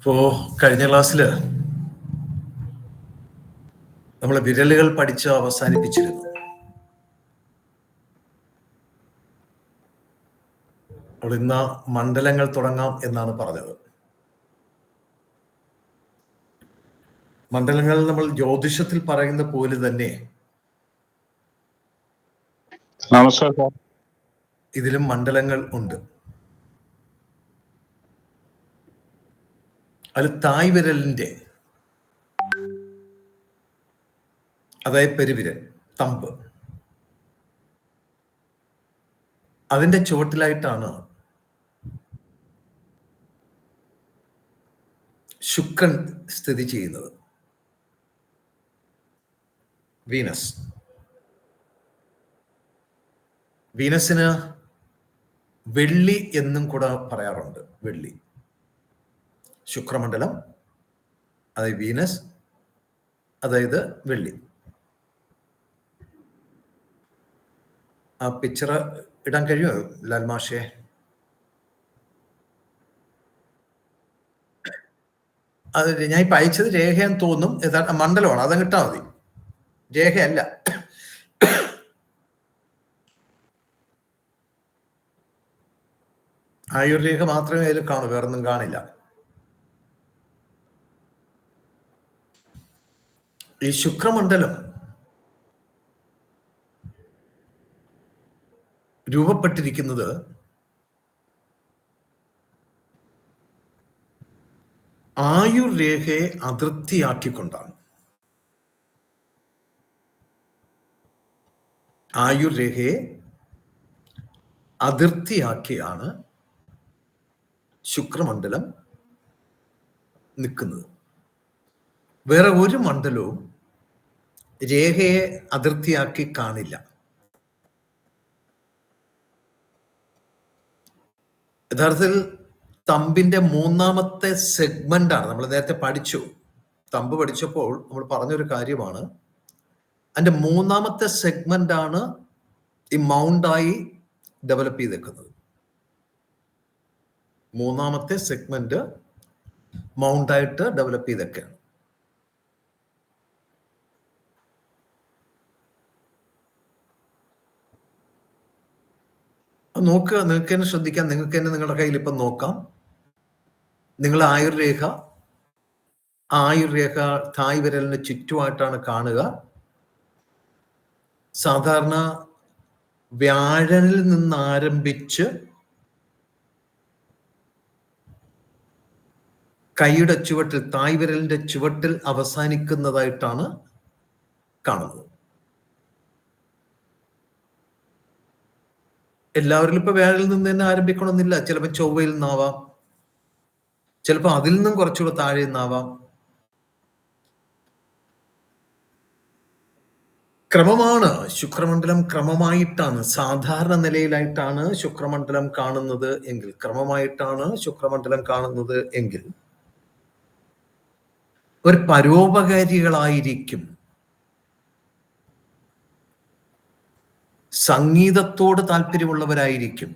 ഇപ്പോ കഴിഞ്ഞ ക്ലാസ്സിൽ നമ്മൾ വിരലുകൾ പഠിച്ച് അവസാനിപ്പിച്ചിരുന്നു. അപ്പോൾ ഇന്ന് മണ്ഡലങ്ങൾ തുടങ്ങാം എന്നാണ് പറഞ്ഞത്. മണ്ഡലങ്ങൾ നമ്മൾ ജ്യോതിഷത്തിൽ പറയുന്ന പോലെ തന്നെ ഇതിലും മണ്ഡലങ്ങൾ ഉണ്ട്. അതിൽ തായ് വിരലിന്റെ, അതായത് പെരുവിരൽ, തമ്പ്, അതിന്റെ ചുവട്ടിലായിട്ടാണ് ശുക്രൻ സ്ഥിതി ചെയ്യുന്നത്, വീനസ്. വീനസിന് വെള്ളി എന്നും കൂടെ പറയാറുണ്ട്. വെള്ളി, ശുക്രമണ്ഡലം, അതായത് വീനസ്, അതായത് വെള്ളി. ആ പിക്ചർ ഇടാൻ കഴിയുമോ ലാൽമാഷേ? അത് ഞാൻ ഇപ്പം അയച്ചത് രേഖയെന്ന് തോന്നും. യഥാർത്ഥ മണ്ഡലമാണ്, അതങ്ങ് ഇട്ടാൽ മതി, രേഖയല്ല. ആയുർരേഖ മാത്രമേ അതിൽ കാണൂ, വേറൊന്നും കാണില്ല. ഈ ശുക്രമണ്ഡലം രൂപപ്പെട്ടിരിക്കുന്നത് ആയുർരേഖയെ അതിർത്തിയാക്കിക്കൊണ്ടാണ്. ആയുർരേഖയെ അതിർത്തിയാക്കിയാണ് ശുക്രമണ്ഡലം നിൽക്കുന്നത്. വേറെ ഒരു മണ്ഡലവും രേഖയെ അതിർത്തിയാക്കി കാണില്ല. യഥാർത്ഥത്തിൽ തമ്പിന്റെ മൂന്നാമത്തെ സെഗ്മെന്റ് ആണ്. നമ്മൾ നേരത്തെ പഠിച്ചു, തമ്പ് പഠിച്ചപ്പോൾ നമ്മൾ പറഞ്ഞൊരു കാര്യമാണ്, അതിന്റെ മൂന്നാമത്തെ സെഗ്മെന്റ് ആണ് ഈ മൗണ്ടായി ഡെവലപ്പ് ചെയ്തേക്കുന്നത്. മൂന്നാമത്തെ സെഗ്മെന്റ് മൗണ്ടായിട്ട് ഡെവലപ്പ് ചെയ്തൊക്കെയാണ്. നോക്കുക, നിങ്ങൾക്ക് തന്നെ ശ്രദ്ധിക്കാം, നിങ്ങൾക്ക് തന്നെ നിങ്ങളുടെ കയ്യിൽ ഇപ്പം നോക്കാം. നിങ്ങൾ ആയുർരേഖ തായ് വിരലിന് ചുറ്റുമായിട്ടാണ് കാണുക. സാധാരണ വ്യാഴനിൽ നിന്ന് ആരംഭിച്ച് കൈയുടെ ചുവട്ടിൽ, തായ് വിരലിന്റെ ചുവട്ടിൽ അവസാനിക്കുന്നതായിട്ടാണ് കാണുന്നത്. എല്ലാവരിലും ഇപ്പൊ വ്യാഴനിൽ നിന്ന് തന്നെ ആരംഭിക്കണമെന്നില്ല. ചിലപ്പോൾ ചൊവ്വയിൽ നിന്നാവാം, ചിലപ്പോൾ അതിൽ നിന്നും കുറച്ചുകൂടെ താഴെ നിന്നാവാം. ക്രമമാണ്. ശുക്രമണ്ഡലം ക്രമമായിട്ടാണ്, സാധാരണ നിലയിലായിട്ടാണ് ശുക്രമണ്ഡലം കാണുന്നത് എങ്കിൽ, ക്രമമായിട്ടാണ് ശുക്രമണ്ഡലം കാണുന്നത് എങ്കിൽ ഒരു പരോപകാരികളായിരിക്കും. സംഗീതത്തോട് താല്പര്യമുള്ളവരായിരിക്കും,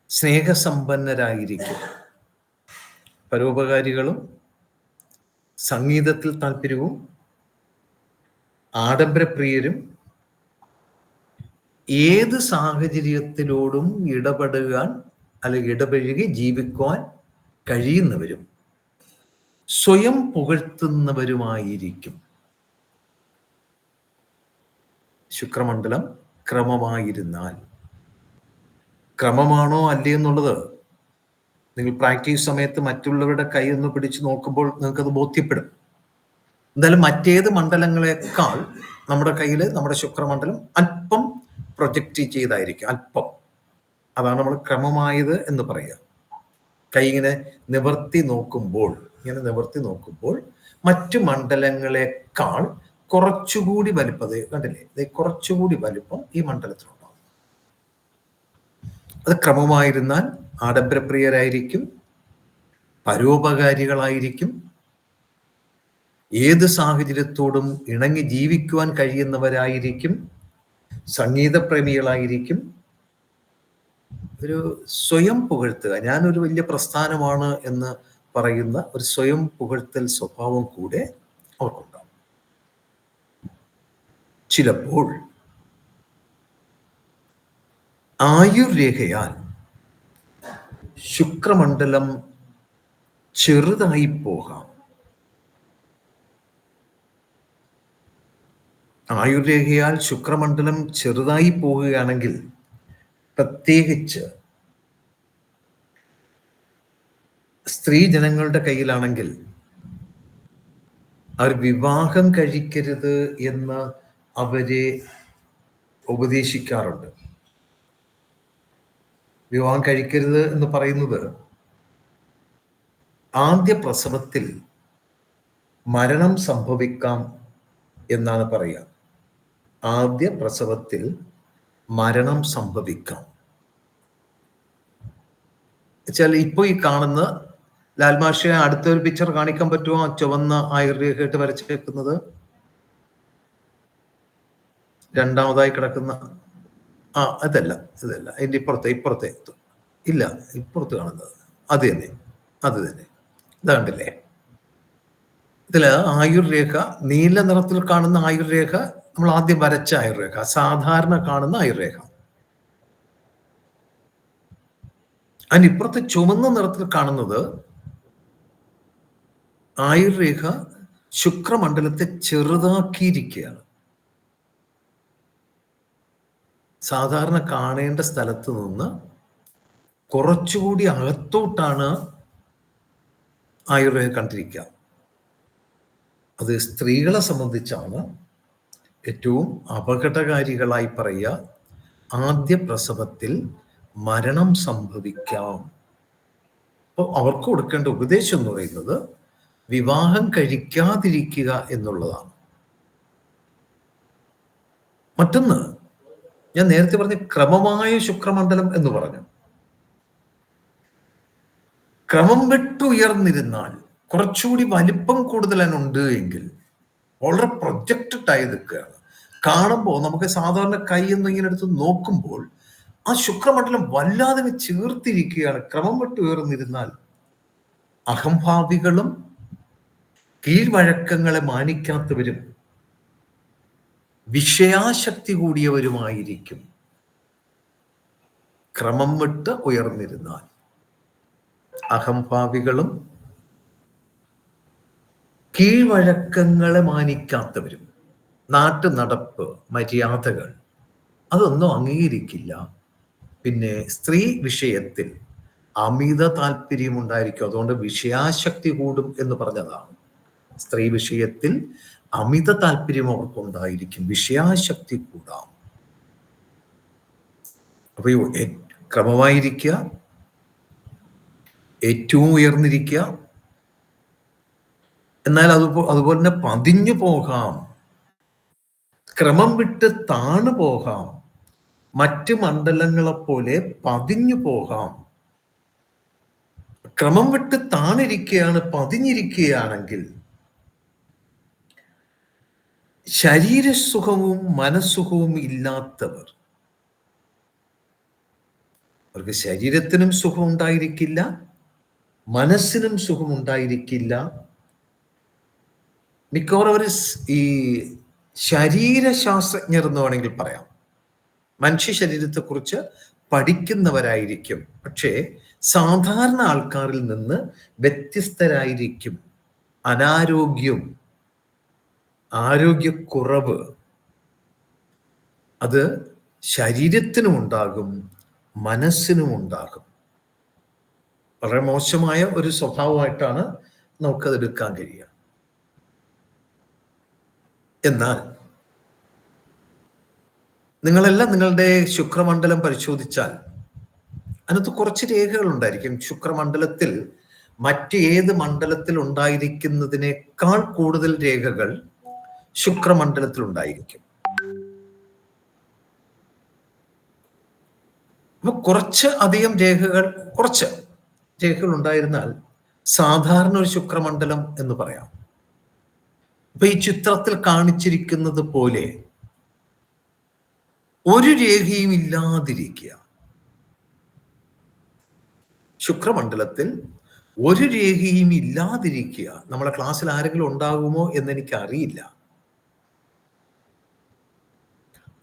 സ്നേഹസമ്പന്നരായിരിക്കും. പരോപകാരികളും സംഗീതത്തിൽ താല്പര്യവും ആഡംബരപ്രിയരും ഏത് സാഹചര്യത്തിലോടും ഇടപെടുവാൻ അല്ലെങ്കിൽ ഇടപഴകി ജീവിക്കുവാൻ കഴിയുന്നവരും സ്വയം പുകഴ്ത്തുന്നവരുമായിരിക്കും. ശുക്രമണ്ഡലം ക്രമമായിരുന്നാൽ, ക്രമമാണോ അല്ലേ എന്നുള്ളത് നിങ്ങൾ പ്രാക്ടീസ് സമയത്ത് മറ്റുള്ളവരുടെ കൈ ഒന്ന് പിടിച്ച് നോക്കുമ്പോൾ നിങ്ങൾക്കത് ബോധ്യപ്പെടും. എന്തായാലും മറ്റേത് മണ്ഡലങ്ങളെക്കാൾ നമ്മുടെ കയ്യിൽ നമ്മുടെ ശുക്രമണ്ഡലം അല്പം പ്രൊജക്റ്റ് ചെയ്തായിരിക്കും, അല്പം. അതാണ് നമ്മൾ ക്രമമായത് എന്ന് പറയുക. കൈ ഇങ്ങനെ നിവർത്തി നോക്കുമ്പോൾ മറ്റു മണ്ഡലങ്ങളെക്കാൾ കുറച്ചുകൂടി വലിപ്പം, കണ്ടില്ലേ, കുറച്ചുകൂടി വലിപ്പം ഈ മണ്ഡലത്തിലുണ്ടാവും. അത് ക്രമമായിരുന്നാൽ ആഡംബരപ്രിയരായിരിക്കും, പരോപകാരികളായിരിക്കും, ഏത് സാഹചര്യത്തോടും ഇണങ്ങി ജീവിക്കുവാൻ കഴിയുന്നവരായിരിക്കും, സംഗീതപ്രേമികളായിരിക്കും, ഒരു സ്വയം പുകഴ്ത്തുക, ഞാനൊരു വലിയ പ്രസ്ഥാനമാണ് എന്ന് പറയുന്ന ഒരു സ്വയം പുകഴ്ത്തൽ സ്വഭാവം കൂടെ അവർക്കുണ്ടാവും. ചിലപ്പോൾ ആയുർരേഖയാൽ ശുക്രമണ്ഡലം ചെറുതായി പോകാം. ആയുർരേഖയാൽ ശുക്രമണ്ഡലം ചെറുതായി പോവുകയാണെങ്കിൽ, പ്രത്യേകിച്ച് സ്ത്രീ ജനങ്ങളുടെ കയ്യിലാണെങ്കിൽ, അവർ വിവാഹം കഴിക്കരുത് എന്ന് അവരെ ഉപദേശിക്കാറുണ്ട്. വിവാഹം കഴിക്കരുത് എന്ന് പറയുന്നത് ആദ്യ പ്രസവത്തിൽ മരണം സംഭവിക്കാം എന്നാണ് പറയുക. ആദ്യ പ്രസവത്തിൽ മരണം സംഭവിക്കാം വെച്ചാൽ, ഇപ്പൊ ഈ കാണുന്ന ലാൽമാഷെ അടുത്തൊരു പിക്ചർ കാണിക്കാൻ പറ്റുമോ? ചുവന്ന ആയുർരേഖയായിട്ട് വരച്ചേക്കുന്നത്, രണ്ടാമതായി കിടക്കുന്ന അതല്ല, ഇതല്ല, അതിന്റെ ഇപ്പുറത്തെ ഇല്ല, ഇപ്പുറത്ത് കാണുന്നത് അത് തന്നെ, അത് തന്നെ. ഇതാണ്ടില്ലേ, ഇതില് ആയുർരേഖ, നീല നിറത്തിൽ കാണുന്ന ആയുർരേഖ നമ്മൾ ആദ്യം വരച്ച ആയുർരേഖ, സാധാരണ കാണുന്ന ആയുർരേഖ. അതിനിപ്പുറത്ത് ചുവന്ന നിറത്തിൽ കാണുന്നത് ആയുർരേഖ ശുക്രമണ്ഡലത്തെ ചെറുതാക്കിയിരിക്കുകയാണ്. സാധാരണ കാണേണ്ട സ്ഥലത്ത് നിന്ന് കുറച്ചുകൂടി അകത്തോട്ടാണ് ആയുർരേഖ കണ്ടിരിക്കുക. അത് സ്ത്രീകളെ സംബന്ധിച്ചാണ് ഏറ്റവും അപകടകാരികളായി പറയുക. ആദ്യ പ്രസവത്തിൽ മരണം സംഭവിക്കാം. അപ്പോൾ അവർക്ക് കൊടുക്കേണ്ട ഉപദേശം എന്ന് പറയുന്നത് വിവാഹം കഴിക്കാതിരിക്കുക എന്നുള്ളതാണ്. മറ്റൊന്ന്, ഞാൻ നേരത്തെ പറഞ്ഞ ക്രമമായ ശുക്രമണ്ഡലം എന്ന് പറഞ്ഞു. ക്രമം വിട്ടുയർന്നിരുന്നാൽ, കുറച്ചുകൂടി വലിപ്പം കൂടുതൽ അതിനുണ്ട് എങ്കിൽ, വളരെ പ്രൊജക്റ്റഡ് ആയി നിൽക്കുകയാണ്. കാണുമ്പോൾ നമുക്ക് സാധാരണ കൈ എന്ന് ഇങ്ങനെ എടുത്ത് നോക്കുമ്പോൾ ആ ശുക്രമണ്ഡലം വല്ലാതെ ചേർത്തിരിക്കുകയാണ്. ക്രമം വിട്ടുയർന്നിരുന്നാൽ അഹംഭാവികളും കീഴ്വഴക്കങ്ങളെ മാനിക്കാത്തവരും വിഷയാശക്തി കൂടിയവരുമായിരിക്കും. ക്രമം വിട്ട് ഉയർന്നിരുന്നാൽ അഹംഭാവികളും കീഴ്വഴക്കങ്ങളെ മാനിക്കാത്തവരും, നാട്ടു നടപ്പ്, മര്യാദകൾ അതൊന്നും അംഗീകരിക്കില്ല. പിന്നെ സ്ത്രീ വിഷയത്തിൽ അമിത താല്പര്യമുണ്ടായിരിക്കും. അതുകൊണ്ട് വിഷയാശക്തി കൂടും എന്ന് പറഞ്ഞതാണ്. സ്ത്രീ വിഷയത്തിൽ അമിത താല്പര്യം അവർക്കുണ്ടായിരിക്കും, വിഷയാശക്തി കൂടാം. അപ്പൊ ക്രമമായിരിക്കുക, ഏറ്റവും ഉയർന്നിരിക്കുക, എന്നാൽ അതുപോലെ തന്നെ പതിഞ്ഞു പോകാം, ക്രമം വിട്ട് താണു പോകാം, മറ്റ് മണ്ഡലങ്ങളെപ്പോലെ പതിഞ്ഞു പോകാം. ക്രമം വിട്ട് താണിരിക്കുകയാണ്, പതിഞ്ഞിരിക്കുകയാണെങ്കിൽ ശരീരസുഖവും മനസ്സുഖവും ഇല്ലാത്തവർ, അവർക്ക് ശരീരത്തിനും സുഖം ഉണ്ടായിരിക്കില്ല, മനസ്സിനും സുഖം ഉണ്ടായിരിക്കില്ല. മിക്കവാറും ഈ ശരീരശാസ്ത്രജ്ഞർ എന്ന് വേണമെങ്കിൽ പറയാം, മനുഷ്യ ശരീരത്തെക്കുറിച്ച് പഠിക്കുന്നവരായിരിക്കും. പക്ഷേ സാധാരണ ആൾക്കാരിൽ നിന്ന് വ്യത്യസ്തരായിരിക്കും. അനാരോഗ്യം, ആരോഗ്യക്കുറവ് അത് ശരീരത്തിനും ഉണ്ടാകും, മനസ്സിനും ഉണ്ടാകും. വളരെ മോശമായ ഒരു സ്വഭാവമായിട്ടാണ് നമുക്കത് എടുക്കാൻ കഴിയുക. എന്നാൽ നിങ്ങളെല്ലാം നിങ്ങളുടെ ശുക്രമണ്ഡലം പരിശോധിച്ചാൽ അതിനകത്ത് കുറച്ച് രേഖകൾ ഉണ്ടായിരിക്കും. ശുക്രമണ്ഡലത്തിൽ മറ്റേത് മണ്ഡലത്തിൽ ഉണ്ടായിരിക്കുന്നതിനേക്കാൾ കൂടുതൽ രേഖകൾ ശുക്രമണ്ഡലത്തിൽ ഉണ്ടായിരിക്കും. അപ്പൊ കുറച്ച് രേഖകൾ ഉണ്ടായിരുന്നാൽ സാധാരണ ഒരു ശുക്രമണ്ഡലം എന്ന് പറയാം. അപ്പൊ ഈ ചിത്രത്തിൽ കാണിച്ചിരിക്കുന്നത് പോലെ ഒരു രേഖയും ഇല്ലാതിരിക്കുക, ശുക്രമണ്ഡലത്തിൽ ഒരു രേഖയും ഇല്ലാതിരിക്കുക. നമ്മളെ ക്ലാസ്സിൽ ആരെങ്കിലും ഉണ്ടാകുമോ എന്നെനിക്ക് അറിയില്ല.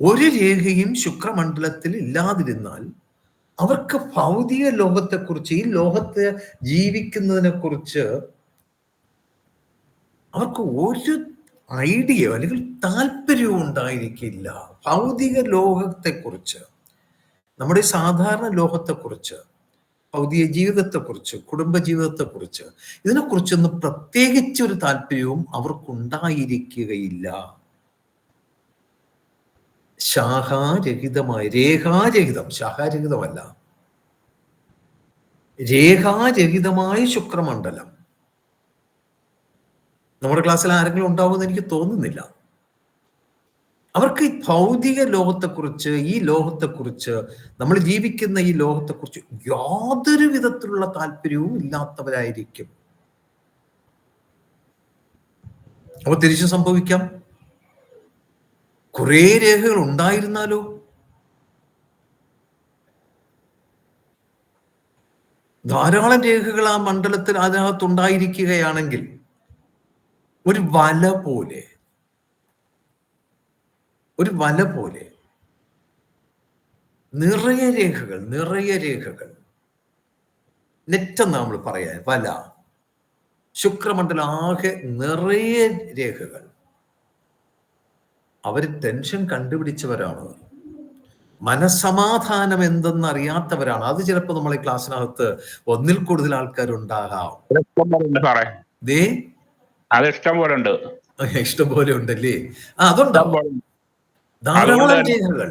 ഒരു രേഖയും ശുക്രമണ്ഡലത്തിൽ ഇല്ലാതിരുന്നാൽ അവർക്ക് ഭൗതിക ലോകത്തെക്കുറിച്ച്, ഈ ലോകത്ത് ജീവിക്കുന്നതിനെ കുറിച്ച് അവർക്ക് ഒരു ഐഡിയ അല്ലെങ്കിൽ താല്പര്യവും ഉണ്ടായിരിക്കില്ല. ഭൗതിക ലോകത്തെക്കുറിച്ച്, നമ്മുടെ സാധാരണ ലോകത്തെക്കുറിച്ച്, ഭൗതിക ജീവിതത്തെക്കുറിച്ച്, കുടുംബ ജീവിതത്തെക്കുറിച്ച്, ഇതിനെക്കുറിച്ചൊന്നും പ്രത്യേകിച്ചൊരു താല്പര്യവും അവർക്കുണ്ടായിരിക്കുകയില്ല. ശാഖാരഹിതമായ, രേഖാരഹിതം, ശാഖാരഹിതമല്ല, രേഖാരഹിതമായ ശുക്രമണ്ഡലം. നമ്മുടെ ക്ലാസ്സിൽ ആരെങ്കിലും ഉണ്ടാവുമെന്ന് എനിക്ക് തോന്നുന്നില്ല. അവർക്ക് ഈ ഭൗതിക ലോകത്തെക്കുറിച്ച്, ഈ ലോകത്തെക്കുറിച്ച്, നമ്മൾ ജീവിക്കുന്ന ഈ ലോകത്തെക്കുറിച്ച് യാതൊരു വിധത്തിലുള്ള താല്പര്യവും ഇല്ലാത്തവരായിരിക്കും. അപ്പൊ തിരിച്ചു സംഭവിക്കാം, കുറെ രേഖകൾ ഉണ്ടായിരുന്നാലോ? ധാരാളം രേഖകൾ ആ മണ്ഡലത്തിൽ അതിനകത്തുണ്ടായിരിക്കുകയാണെങ്കിൽ ഒരു വല പോലെ, നിറയെ രേഖകൾ, നെറ്റെന്ന് നമ്മൾ പറയാൻ, വല. ശുക്രമണ്ഡലം ആകെ നിറയെ രേഖകൾ. അവർ ടെൻഷൻ കണ്ടുപിടിച്ചവരാണ്, മനസ്സമാധാനം എന്തെന്ന് അറിയാത്തവരാണ്. അത് ചിലപ്പോൾ നമ്മളെ ക്ലാസ്സിനകത്ത് ഒന്നിൽ കൂടുതൽ ആൾക്കാരുണ്ടാകാം. ഇഷ്ടം പോലെ ഉണ്ടല്ലേ? അതുണ്ടാവും, ധാരാളം രേഖകൾ.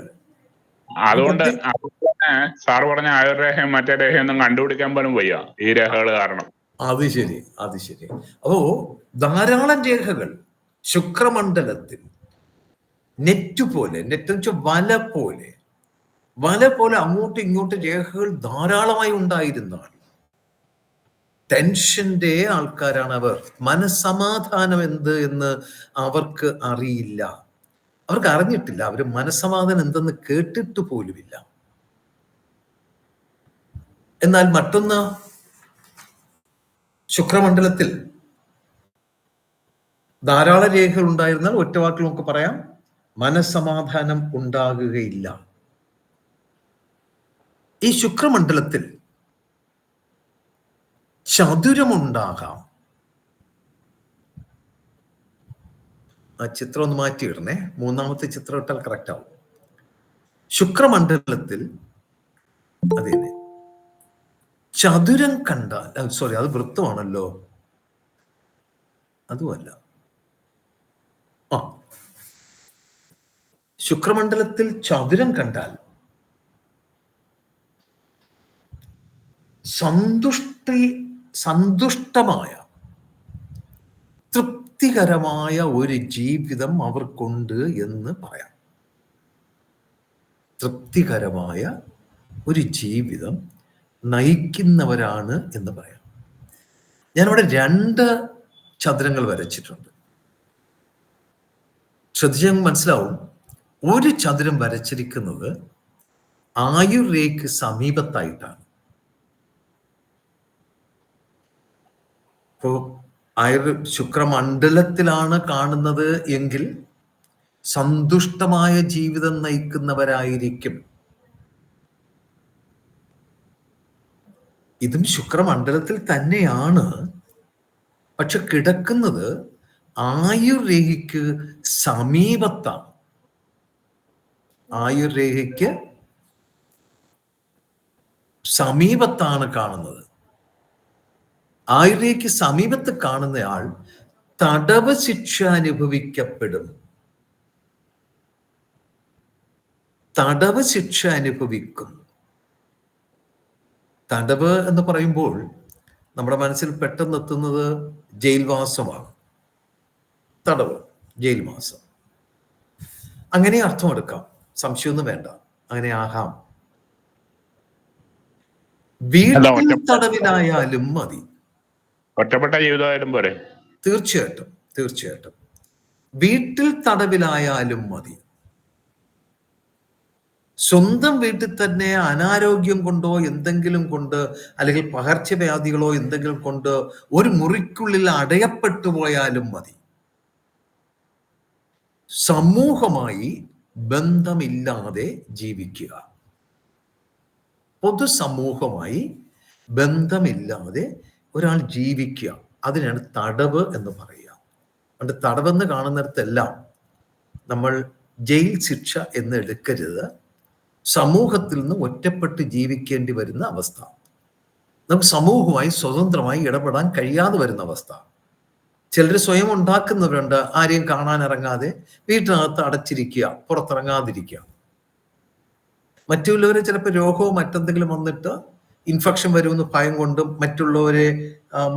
അതുകൊണ്ട് സാറ് പറഞ്ഞ ആയുർരേഖയും മറ്റേ രേഖയൊന്നും കണ്ടുപിടിക്കാൻ പോലും വയ്യ ഈ രേഖകൾ കാരണം. അത് ശരി. അപ്പോ ധാരാളം രേഖകൾ ശുക്രമണ്ഡലത്തിൽ നെറ്റ് വല പോലെ അങ്ങോട്ടും ഇങ്ങോട്ടും രേഖകൾ ധാരാളമായി ഉണ്ടായിരുന്നാൽ ടെൻഷന്റെ ആൾക്കാരാണ് അവർ. മനസ്സമാധാനം എന്ത് എന്ന് അവർക്ക് അറിയില്ല, അവർക്ക് അറിഞ്ഞിട്ടില്ല. അവർ മനസ്സമാധാനം എന്തെന്ന് കേട്ടിട്ട് പോലുമില്ല. എന്നാൽ മറ്റൊന്ന്, ശുക്രമണ്ഡലത്തിൽ ധാരാളം രേഖകൾ ഉണ്ടായിരുന്നാൽ ഒറ്റ വാക്കിൽ നമുക്ക് പറയാം, മനസ്സമാധാനം ഉണ്ടാകുകയില്ല. ഈ ശുക്രമണ്ഡലത്തിൽ ചതുരമുണ്ടാകാം. ആ ചിത്രം ഒന്ന് മാറ്റിയിടണേ, മൂന്നാമത്തെ ചിത്രം ഇട്ടാൽ കറക്റ്റ് ആവും. ശുക്രമണ്ഡലത്തിൽ അതെ ചതുരം കണ്ടാൽ, സോറി അത് വൃത്തമാണല്ലോ, അതുമല്ല. ശുക്രമണ്ഡലത്തിൽ ചതുരം കണ്ടാൽ സന്തുഷ്ടമായ, തൃപ്തികരമായ ഒരു ജീവിതം അവർക്കുണ്ട് എന്ന് പറയാം. തൃപ്തികരമായ ഒരു ജീവിതം നയിക്കുന്നവരാണ് എന്ന് പറയാം. ഞാനിവിടെ 2 ചതുരങ്ങൾ വരച്ചിട്ടുണ്ട്. ശ്രദ്ധിച്ചാൽ മനസ്സിലാവും, ഒരു ചതുരം വരച്ചിരിക്കുന്നത് ആയുർരേഖയ്ക്ക് സമീപത്തായിട്ടാണ്. ഇപ്പോ ശുക്രമണ്ഡലത്തിലാണ് കാണുന്നത് എങ്കിൽ സന്തുഷ്ടമായ ജീവിതം നയിക്കുന്നവരായിരിക്കും. ഇതും ശുക്രമണ്ഡലത്തിൽ തന്നെയാണ്, പക്ഷെ കിടക്കുന്നത് ആയുർരേഖയ്ക്ക് സമീപത്താണ്. ആയുർരേഖയ്ക്ക് സമീപത്താണ് കാണുന്നത്. ആയുർരേഖയ്ക്ക് സമീപത്ത് കാണുന്നയാൾ തടവ് ശിക്ഷ അനുഭവിക്കപ്പെടും. തടവ് ശിക്ഷ അനുഭവിക്കും. തടവ് എന്ന് പറയുമ്പോൾ നമ്മുടെ മനസ്സിൽ പെട്ടെന്ന് എത്തുന്നത് ജയിൽവാസമാണ്. തടവ്, ജയിൽവാസം, അങ്ങനെ അർത്ഥമെടുക്കാം, സംശയമൊന്നും വേണ്ട, അങ്ങനെ ആകാം. വീട്ടിൽ തടവിലായാലും മതി, ഒറ്റപ്പെട്ട ജീവിതമായാലും പോരെ. തീർച്ചയായിട്ടും വീട്ടിൽ തടവിലായാലും മതി. സ്വന്തം വീട്ടിൽ തന്നെ അനാരോഗ്യം കൊണ്ടോ എന്തെങ്കിലും കൊണ്ട്, അല്ലെങ്കിൽ പകർച്ചവ്യാധികളോ എന്തെങ്കിലും കൊണ്ട് ഒരു മുറിക്കുള്ളിൽ അടയപ്പെട്ടു പോയാലും മതി, സമൂഹമായി ബന്ധമില്ലാതെ ജീവിക്കുക. പൊതുസമൂഹമായി ബന്ധമില്ലാതെ ഒരാൾ ജീവിക്കുക, അതിനാണ് തടവ് എന്ന് പറയുക. അതുകൊണ്ട് തടവെന്ന് കാണുന്നിടത്തെല്ലാം നമ്മൾ ജയിൽ ശിക്ഷ എന്ന് എടുക്കരുത്. സമൂഹത്തിൽ നിന്ന് ഒറ്റപ്പെട്ട് ജീവിക്കേണ്ടി വരുന്ന അവസ്ഥ, നമുക്ക് സമൂഹവുമായി സ്വതന്ത്രമായി ഇടപെടാൻ കഴിയാതെ വരുന്ന അവസ്ഥ. ചിലർ സ്വയം ഉണ്ടാക്കുന്നവരുണ്ട്, ആരെയും കാണാനിറങ്ങാതെ വീട്ടിനകത്ത് അടച്ചിരിക്കുക, പുറത്തിറങ്ങാതിരിക്കുക. മറ്റുള്ളവരെ ചിലപ്പോൾ രോഗമോ മറ്റെന്തെങ്കിലും വന്നിട്ട് ഇൻഫെക്ഷൻ വരുമെന്ന് ഭയം കൊണ്ടും മറ്റുള്ളവരെ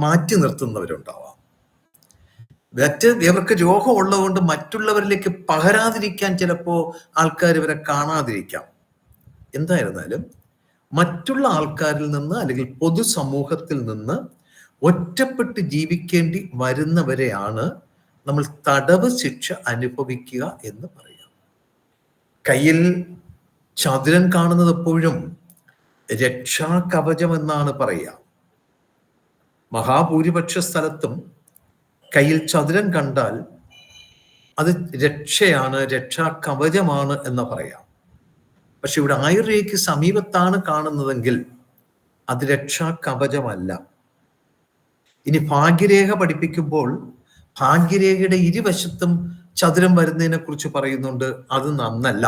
മാറ്റി നിർത്തുന്നവരുണ്ടാവാം. ഇവർക്ക് രോഗം ഉള്ളതുകൊണ്ട് മറ്റുള്ളവരിലേക്ക് പകരാതിരിക്കാൻ ചിലപ്പോൾ ആൾക്കാർ ഇവരെ കാണാതിരിക്കാം. എന്തായിരുന്നാലും മറ്റുള്ള ആൾക്കാരിൽ നിന്ന് അല്ലെങ്കിൽ പൊതുസമൂഹത്തിൽ നിന്ന് ഒറ്റപ്പെട്ട് ജീവിക്കേണ്ടി വരുന്നവരെയാണ് നമ്മൾ തടവ് ശിക്ഷ അനുഭവിക്കുക എന്ന് പറയാം. കയ്യിൽ ചതുരം കാണുന്നത് എപ്പോഴും രക്ഷാകവചം എന്നാണ് പറയുക. മഹാഭൂരിപക്ഷ സ്ഥലത്തും കയ്യിൽ ചതുരം കണ്ടാൽ അത് രക്ഷയാണ്, രക്ഷാകവചമാണ് എന്ന് പറയാം. പക്ഷെ ഇവിടെ ആയുർരേഖയ്ക്ക് സമീപത്താണ് കാണുന്നതെങ്കിൽ അത് രക്ഷാകവചമല്ല. ഇനി ഭാഗ്യരേഖ പഠിപ്പിക്കുമ്പോൾ ഭാഗ്യരേഖയുടെ ഇരുവശത്തും ചതുരം വരുന്നതിനെ കുറിച്ച് പറയുന്നുണ്ട്, അത് നന്നല്ല.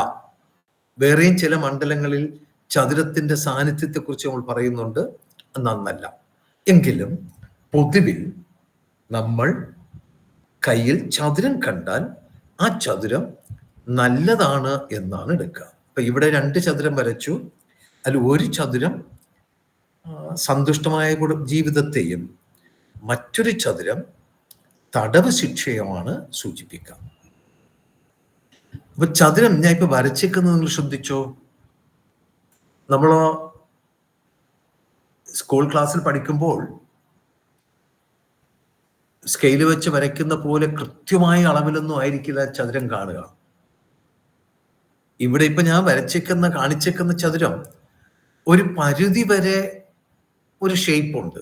വേറെയും ചില മണ്ഡലങ്ങളിൽ ചതുരത്തിന്റെ സാന്നിധ്യത്തെ കുറിച്ച് നമ്മൾ പറയുന്നുണ്ട്, നന്നല്ല. എങ്കിലും പൊതുവിൽ നമ്മൾ കയ്യിൽ ചതുരം കണ്ടാൽ ആ ചതുരം നല്ലതാണ് എന്നാണ് എടുക്കുക. അപ്പൊ ഇവിടെ 2 ചതുരം വരച്ചു, അതിൽ ഒരു ചതുരം സന്തുഷ്ടമായ ജീവിതത്തെയും മറ്റൊരു ചതുരം തടവ് ശിക്ഷയുമാണ് സൂചിപ്പിക്കുക. അപ്പൊ ചതുരം ഞാൻ ഇപ്പൊ വരച്ചേക്കുന്നത് നിങ്ങൾ ശ്രദ്ധിച്ചോ? നമ്മൾ സ്കൂൾ ക്ലാസ്സിൽ പഠിക്കുമ്പോൾ സ്കെയിൽ വെച്ച് വരയ്ക്കുന്ന പോലെ കൃത്യമായ അളവിലൊന്നും ആയിരിക്കില്ല ചതുരം കാണുക. ഇവിടെ ഇപ്പൊ ഞാൻ കാണിച്ചേക്കുന്ന ചതുരം ഒരു പരിധി വരെ ഒരു ഷേപ്പ് ഉണ്ട്.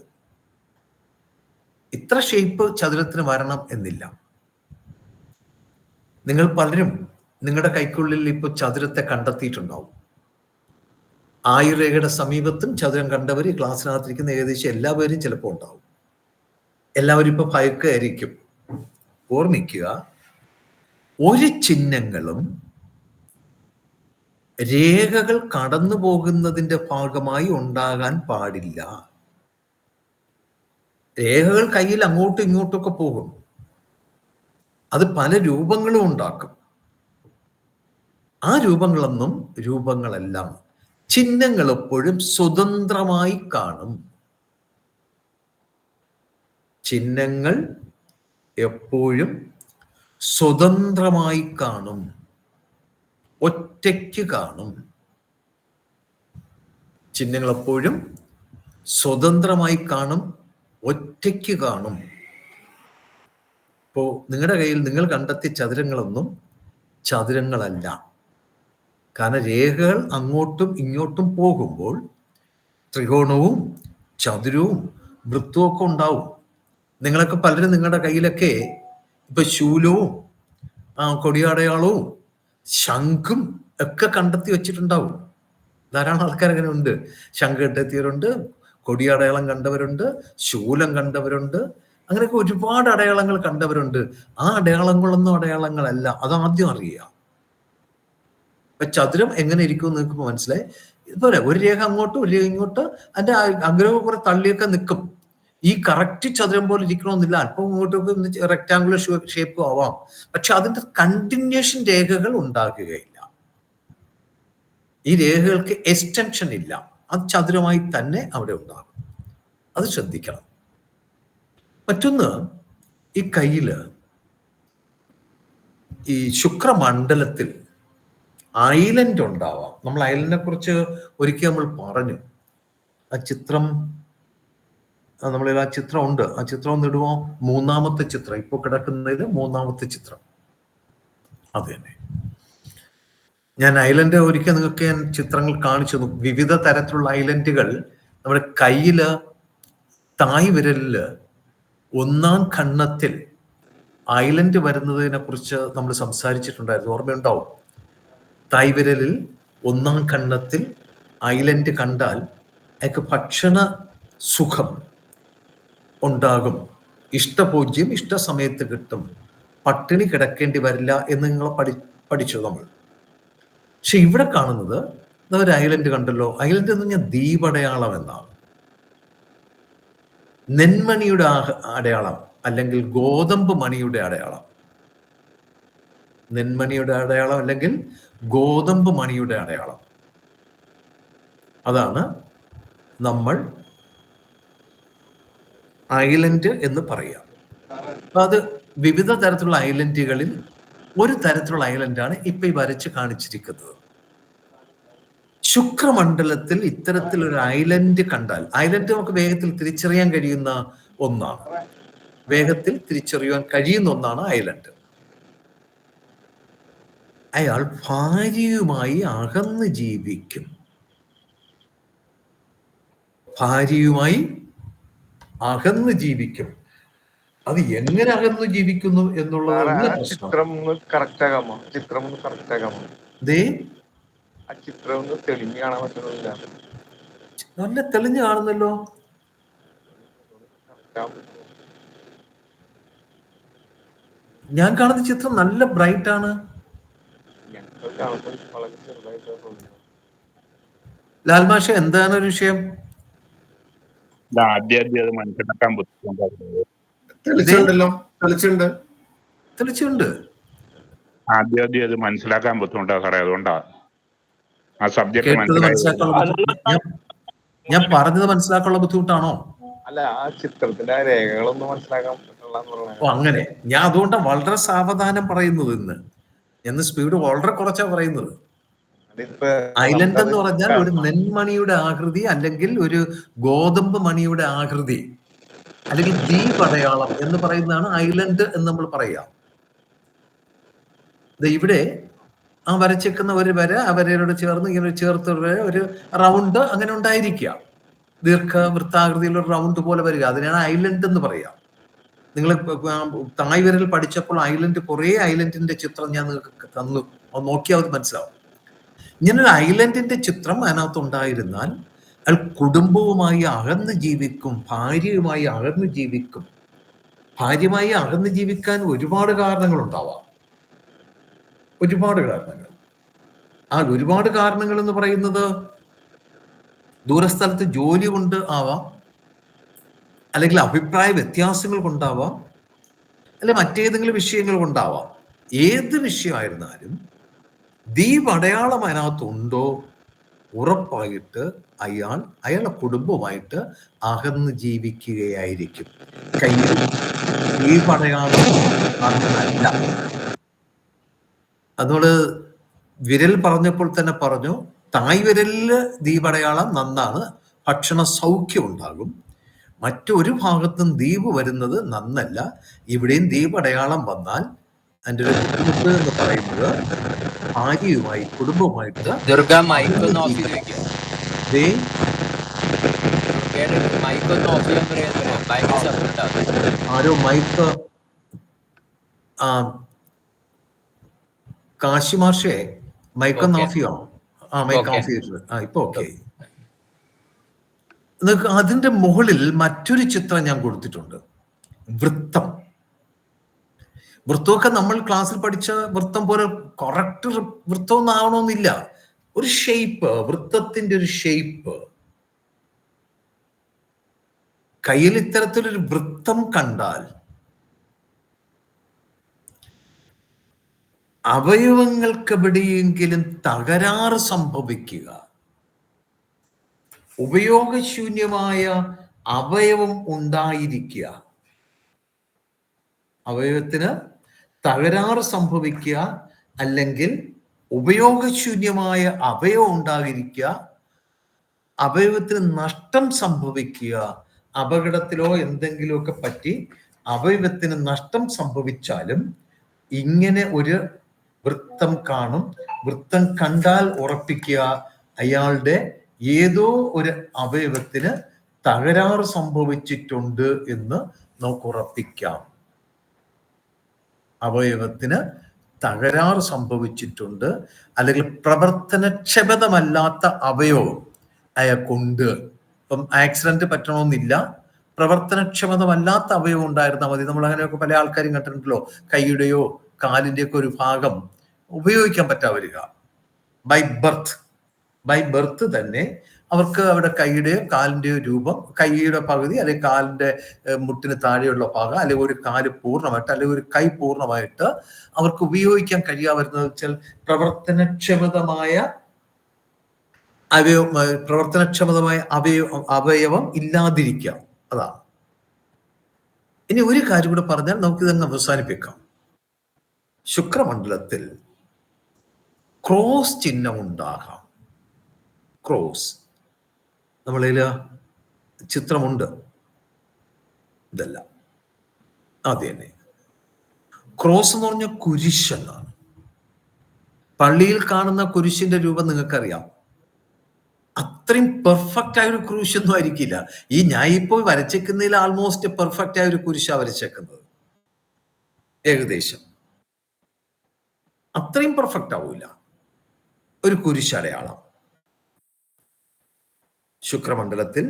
ഇത്ര ഷേപ്പ് ചതുരത്തിന് വരണം എന്നില്ല. നിങ്ങൾ പലരും നിങ്ങളുടെ കൈക്കുള്ളിൽ ഇപ്പൊ ചതുരത്തെ കണ്ടെത്തിയിട്ടുണ്ടാവും. ആയുർരേഖയുടെ സമീപത്തും ചതുരം കണ്ടവർ ഈ ക്ലാസ്സിനകത്തിരിക്കുന്ന ഏകദേശം എല്ലാവരും ചിലപ്പോൾ ഉണ്ടാവും. എല്ലാവരും ഇപ്പൊ ഭയക്കായിരിക്കും. ഓർമ്മിക്കുക, ഒരു ചിഹ്നങ്ങളും രേഖകൾ കടന്നു പോകുന്നതിന്റെ ഭാഗമായി ഉണ്ടാകാൻ പാടില്ല. രേഖകൾ കയ്യിൽ അങ്ങോട്ടും ഇങ്ങോട്ടൊക്കെ പോകും, അത് പല രൂപങ്ങളും ഉണ്ടാക്കും. ആ രൂപങ്ങളൊന്നും രൂപങ്ങളല്ല. ചിഹ്നങ്ങൾ എപ്പോഴും സ്വതന്ത്രമായി കാണും. ചിഹ്നങ്ങൾ എപ്പോഴും സ്വതന്ത്രമായി കാണും, ഒറ്റയ്ക്ക് കാണും. ചിഹ്നങ്ങൾ എപ്പോഴും സ്വതന്ത്രമായി കാണും, ഒറ്റയ്ക്ക് കാണും. ഇപ്പോ നിങ്ങളുടെ കയ്യിൽ നിങ്ങൾ കണ്ടെത്തിയ ചതുരങ്ങളൊന്നും ചതുരങ്ങളല്ല. കാരണം രേഖകൾ അങ്ങോട്ടും ഇങ്ങോട്ടും പോകുമ്പോൾ ത്രികോണവും ചതുരവും വൃത്തവും ഒക്കെ ഉണ്ടാവും. നിങ്ങളൊക്കെ പലരും നിങ്ങളുടെ കയ്യിലൊക്കെ ഇപ്പൊ ശൂലവും കൊടിയാടയാളവും ശംഖും ഒക്കെ കണ്ടെത്തി വെച്ചിട്ടുണ്ടാവും. ധാരാളം ആൾക്കാർ അങ്ങനെ ഉണ്ട്. ശംഖ് കണ്ടെത്തിയവരുണ്ട്, കൊടിയടയാളം കണ്ടവരുണ്ട്, ശൂലം കണ്ടവരുണ്ട്, അങ്ങനെയൊക്കെ ഒരുപാട് അടയാളങ്ങൾ കണ്ടവരുണ്ട്. ആ അടയാളങ്ങളൊന്നും അടയാളങ്ങളല്ല, അതാദ്യം അറിയുക. അപ്പൊ ചതുരം എങ്ങനെ ഇരിക്കും എന്ന് നിങ്ങൾക്ക് മനസ്സിലായി. ഇതുപോലെ ഒരു രേഖ അങ്ങോട്ടും ഒരു രേഖ ഇങ്ങോട്ട്, അതിന്റെ അഗ്രഹം കുറെ തള്ളിയൊക്കെ നിൽക്കും. ഈ കറക്റ്റ് ചതുരം പോലെ ഇരിക്കണമെന്നില്ല, അല്പം ഇങ്ങോട്ടൊക്കെ റെക്ടാങ്കുലർ ഷേപ്പ് ആവാം. പക്ഷെ അതിന്റെ കണ്ടിന്യൂഷൻ രേഖകൾ ഉണ്ടാകുകയില്ല. ഈ രേഖകൾക്ക് എക്സ്റ്റൻഷൻ ഇല്ല, അത് ചതുരമായി തന്നെ അവിടെ ഉണ്ടാകും. അത് ശ്രദ്ധിക്കണം. മറ്റൊന്ന്, ഈ കയ്യില് ഈ ശുക്രമണ്ഡലത്തിൽ ഐലൻഡ് ഉണ്ടാവാം. നമ്മൾ ഐലൻഡിനെ കുറിച്ച് ഒരിക്കൽ നമ്മൾ പറഞ്ഞു. ആ ചിത്രം നമ്മളിൽ ആ ചിത്രം ഉണ്ട്. ആ ചിത്രം ഒന്ന് ഇടുമോ? 3-ാമത്തെ ചിത്രം, ഇപ്പോൾ കിടക്കുന്നതിൽ 3-ാമത്തെ ചിത്രം. അത് തന്നെ. ഞാൻ ഐലൻഡ് ഒരിക്കൽ നിങ്ങൾക്ക് ഞാൻ ചിത്രങ്ങൾ കാണിച്ചു തന്നു. വിവിധ തരത്തിലുള്ള ഐലൻഡുകൾ നമ്മുടെ കയ്യില് തായ് വിരലില് 1-ാം ഖണ്ഡത്തിൽ ഐലൻഡ് വരുന്നതിനെ കുറിച്ച് നമ്മൾ സംസാരിച്ചിട്ടുണ്ടായിരുന്നു, ഓർമ്മയുണ്ടാവും. തായ് വിരലിൽ 1-ാം ഖണ്ഡത്തിൽ ഐലൻഡ് കണ്ടാൽ അയാൾക്ക് ഭക്ഷണ സുഖം ഉണ്ടാകും, ഇഷ്ടഭോജ്യം ഇഷ്ടസമയത്ത് കിട്ടും, പട്ടിണി കിടക്കേണ്ടി വരില്ല എന്ന് നിങ്ങൾ പഠിച്ചു നമ്മൾ. പക്ഷെ ഇവിടെ കാണുന്നത് ഒരു ഐലൻഡ് കണ്ടല്ലോ. ഐലൻഡ് എന്ന് പറഞ്ഞാൽ ദീപടയാളം എന്നാണ്. നെന്മണിയുടെ അടയാളം അല്ലെങ്കിൽ ഗോതമ്പ് മണിയുടെ അടയാളം. നെന്മണിയുടെ അടയാളം അല്ലെങ്കിൽ ഗോതമ്പ് മണിയുടെ അടയാളം. അതാണ് നമ്മൾ ഐലൻഡ് എന്ന് പറയുക. അത് വിവിധ തരത്തിലുള്ള ഐലൻഡുകളിൽ ഒരു തരത്തിലുള്ള ഐലൻഡാണ് ഇപ്പൊ ഈ വരച്ച് കാണിച്ചിരിക്കുന്നത്. ശുക്രമണ്ഡലത്തിൽ ഇത്തരത്തിലൊരു ഐലൻഡ് കണ്ടാൽ, ഐലൻഡ് നമുക്ക് വേഗത്തിൽ തിരിച്ചറിയാൻ കഴിയുന്ന ഒന്നാണ്, വേഗത്തിൽ തിരിച്ചറിയാൻ കഴിയുന്ന ഒന്നാണ് ഐലൻഡ്. അയാൾ ഭാര്യയുമായി അകന്ന് ജീവിക്കും. ഭാര്യയുമായി അകന്ന് ജീവിക്കും. അത് എങ്ങനെ അകന്ന് ജീവിക്കുന്നു എന്നുള്ളത് നല്ല തെളിഞ്ഞു കാണുന്നല്ലോ. ഞാൻ കാണുന്ന ചിത്രം നല്ല ബ്രൈറ്റ് ആണ്. ലാൽമാഷ, എന്താണ് ഒരു വിഷയം? മനസ്സിലാക്കാൻ തെളിച്ചുണ്ട്. ആദ്യം അത് മനസ്സിലാക്കാൻ ബുദ്ധിമുട്ടാ സാറേ, അതുകൊണ്ടാ ആ സബ്ജക്ട് ഞാൻ പറഞ്ഞത് മനസ്സിലാക്കാനുള്ള ബുദ്ധിമുട്ടാണോ? അല്ല, ആ ചിത്രത്തിന്റെ രേഖകളൊന്നും മനസ്സിലാക്കാൻ പറ്റില്ല. അങ്ങനെ ഞാൻ അതുകൊണ്ടാണ് വളരെ സാവധാനം പറയുന്നത്. ഇന്ന് സ്പീഡ് വളരെ കുറച്ചാ പറയുന്നത്. ഐലൻഡ് എന്ന് പറഞ്ഞാൽ ഒരു നെന്മണിയുടെ ആകൃതി അല്ലെങ്കിൽ ഒരു ഗോതമ്പ് മണിയുടെ ആകൃതി അല്ലെങ്കിൽ ദീപടയാളം എന്ന് പറയുന്നതാണ് ഐലൻഡ് എന്ന് നമ്മൾ പറയാം. ഇവിടെ ആ വരച്ചേക്കുന്ന ഒരു വര ആ വരയോട് ചേർന്ന് ഇങ്ങനെ ചേർത്ത് ഒരു റൗണ്ട് അങ്ങനെ ഉണ്ടായിരിക്കുക, ദീർഘവൃത്താകൃതിയിലുള്ള റൗണ്ട് പോലെ വരിക, അതിനാണ് ഐലൻഡ് എന്ന് പറയാം. നിങ്ങൾ തായ് വിരൽ പഠിച്ചപ്പോൾ ഐലൻഡ്, കുറെ ഐലൻഡിന്റെ ചിത്രം ഞാൻ നിങ്ങൾക്ക് തന്നു, നോക്കിയാൽ അത് മനസ്സിലാവും. ഇങ്ങനൊരു ഐലൻഡിന്റെ ചിത്രം അതിനകത്ത് ഉണ്ടായിരുന്നാൽ അയാൾ കുടുംബവുമായി അകന്ന് ജീവിക്കും, ഭാര്യയുമായി അകന്ന് ജീവിക്കും. ഭാര്യയുമായി അകന്ന് ജീവിക്കാൻ ഒരുപാട് കാരണങ്ങൾ ഉണ്ടാവാം, ഒരുപാട് കാരണങ്ങൾ. ആ ഒരുപാട് കാരണങ്ങൾ എന്ന് പറയുന്നത് ദൂരസ്ഥലത്ത് ജോലി കൊണ്ട് ആവാം, അല്ലെങ്കിൽ അഭിപ്രായ വ്യത്യാസങ്ങൾ കൊണ്ടാവാം, അല്ലെ മറ്റേതെങ്കിലും വിഷയങ്ങൾ കൊണ്ടാവാം. ഏത് വിഷയമായിരുന്നാലും ദീപടയാളം അതിനകത്തുണ്ടോ ഉറപ്പായിട്ട് അയാളുടെ കുടുംബവുമായിട്ട് അകന്ന് ജീവിക്കുകയായിരിക്കും. കയ്യിൽ ദീപടയാളം അല്ല. അതുകൊണ്ട് വിരൽ പറഞ്ഞപ്പോൾ തന്നെ പറഞ്ഞു, തായ് വിരലില് ദീപടയാളം നന്നാണ്, ഭക്ഷണ സൗഖ്യം ഉണ്ടാകും. മറ്റൊരു ഭാഗത്തും ദ്വീപ് വരുന്നത് നന്നല്ല. ഇവിടെയും ദീപടയാളം വന്നാൽ അതിൻ്റെ ഒരു ബുദ്ധിമുട്ട് എന്ന് പറയുന്നത് ഭാര്യയുമായി കുടുംബവുമായിട്ട് ആരോ മൈക്ക് കാശിമാഷെ മൈക്കൊന്ന് ഓഫ് ചെയ്യണോ? മൈക്ക് ഓഫ് ചെയ്തിട്ടുണ്ട്. ഇപ്പൊ ഓക്കെ. അതിന്റെ മുകളിൽ മറ്റൊരു ചിത്രം ഞാൻ കൊടുത്തിട്ടുണ്ട്, വൃത്തം. വൃത്തമൊക്കെ നമ്മൾ ക്ലാസ്സിൽ പഠിച്ച വൃത്തം പോലെ കറക്റ്റ് വൃത്തം ഒന്നും ആവണമെന്നില്ല. ഒരു ഷേപ്പ്, വൃത്തത്തിന്റെ ഒരു ഷേപ്പ്. കയ്യിൽ ഇത്തരത്തിലൊരു വൃത്തം കണ്ടാൽ അവയവങ്ങൾക്ക് എവിടെയെങ്കിലും തകരാറ് സംഭവിക്കുക, ഉപയോഗശൂന്യമായ അവയവം ഉണ്ടായിരിക്കുക, അവയവത്തിന് തകരാറ് സംഭവിക്കുക, അല്ലെങ്കിൽ ഉപയോഗശൂന്യമായ അവയവം ഉണ്ടായിരിക്കുക, അവയവത്തിന് നഷ്ടം സംഭവിക്കുക, അപകടത്തിലോ എന്തെങ്കിലുമൊക്കെ പറ്റി അവയവത്തിന് നഷ്ടം സംഭവിച്ചാലും ഇങ്ങനെ ഒരു വൃത്തം കാണും. വൃത്തം കണ്ടാൽ ഉറപ്പിക്കുക അയാളുടെ ഏതോ ഒരു അവയവത്തിന് തകരാറ് സംഭവിച്ചിട്ടുണ്ട് എന്ന് നമുക്ക് ഉറപ്പിക്കാം. അവയവത്തിന് തകരാറ് സംഭവിച്ചിട്ടുണ്ട്, അല്ലെങ്കിൽ പ്രവർത്തനക്ഷമതമല്ലാത്ത അവയവം അയാൾക്കുണ്ട്. ഇപ്പം ആക്സിഡന്റ് പറ്റണമെന്നില്ല, പ്രവർത്തനക്ഷമതമല്ലാത്ത അവയവം ഉണ്ടായിരുന്നാൽ മതി. നമ്മൾ അങ്ങനെയൊക്കെ പല ആൾക്കാരും കണ്ടിട്ടുണ്ടല്ലോ, കൈയുടെയോ കാലിൻ്റെയൊക്കെ ഒരു ഭാഗം ഉപയോഗിക്കാൻ പറ്റാതെ വരിക. ബൈ ബർത്ത് തന്നെ അവർക്ക് അവരുടെ കൈയുടെയോ കാലിൻ്റെയോ രൂപം, കൈയുടെ പകുതി അല്ലെങ്കിൽ കാലിൻ്റെ മുട്ടിന് താഴെയുള്ള ഭാഗം, അല്ലെങ്കിൽ ഒരു കാല് പൂർണ്ണമായിട്ട് അല്ലെങ്കിൽ ഒരു കൈ പൂർണ്ണമായിട്ട് അവർക്ക് ഉപയോഗിക്കാൻ കഴിയാവുന്നത് വെച്ചാൽ പ്രവർത്തനക്ഷമതമായ അവയവം ഇല്ലാതിരിക്കാം. അതാണ്. ഇനി ഒരു കാര്യം കൂടെ പറഞ്ഞാൽ നമുക്കിതങ്ങ് അവസാനിപ്പിക്കാം. ശുക്രമണ്ഡലത്തിൽ ക്രോസ് ചിഹ്നം ഉണ്ടാകാം. ക്രോസ് നമ്മളിൽ ചിത്രമുണ്ട്, ഇതല്ല. അത് തന്നെ ക്രോസ് എന്ന് പറഞ്ഞ കുരിശെന്നാണ്. പള്ളിയിൽ കാണുന്ന കുരിശിന്റെ രൂപം നിങ്ങൾക്കറിയാം. അത്രയും പെർഫെക്റ്റ് ആയ ഒരു കുരിശൊന്നും ആയിരിക്കില്ല. ഈ ഞാൻ ഇപ്പോൾ വരച്ചേക്കുന്നതിൽ ആൾമോസ്റ്റ് പെർഫെക്റ്റ് ആയ ഒരു കുരിശാണ് വരച്ചേക്കുന്നത്. ഏകദേശം അത്രയും പെർഫെക്റ്റ് ആവില്ല ഒരു കുരിശടയാളം. ശുക്രമണ്ഡലത്തിൽ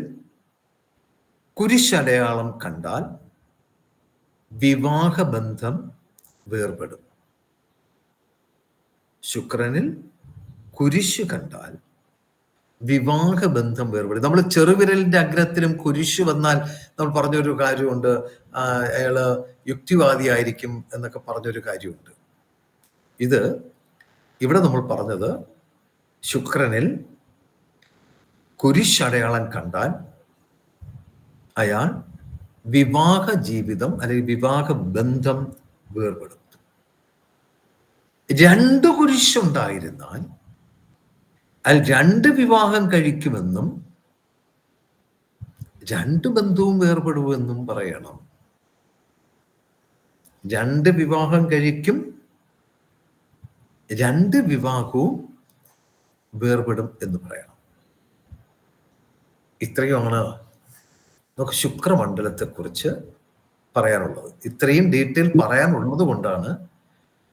കുരിശടയാളം കണ്ടാൽ വിവാഹബന്ധം വേർപെടും. ശുക്രനിൽ കുരിശ് കണ്ടാൽ വിവാഹബന്ധം വേർപെടും. നമ്മൾ ചെറുവിരലിന്റെ അഗ്രത്തിലും കുരിശ് വന്നാൽ നമ്മൾ പറഞ്ഞൊരു കാര്യമുണ്ട്, അയാള് യുക്തിവാദിയായിരിക്കും എന്നൊക്കെ പറഞ്ഞൊരു കാര്യമുണ്ട്. ഇത് ഇവിടെ നമ്മൾ പറഞ്ഞത് ശുക്രനിൽ കുരിശടയാളം കണ്ടാൽ അയാൾ വിവാഹ ജീവിതം അല്ലെങ്കിൽ വിവാഹ ബന്ധം വേർപെടും. 2 കുരിശുണ്ടായിരുന്നാൽ അയാൾ 2 വിവാഹം കഴിക്കുമെന്നും 2 ബന്ധവും വേർപെടുമെന്നും പറയണം. 2 വിവാഹം കഴിക്കും, 2 വിവാഹവും വേർപെടും എന്ന് പറയണം. ഇത്രയുമാണ് നമുക്ക് ശുക്രമണ്ഡലത്തെ കുറിച്ച് പറയാനുള്ളത്. ഇത്രയും ഡീറ്റെയിൽ പറയാനുള്ളത് കൊണ്ടാണ്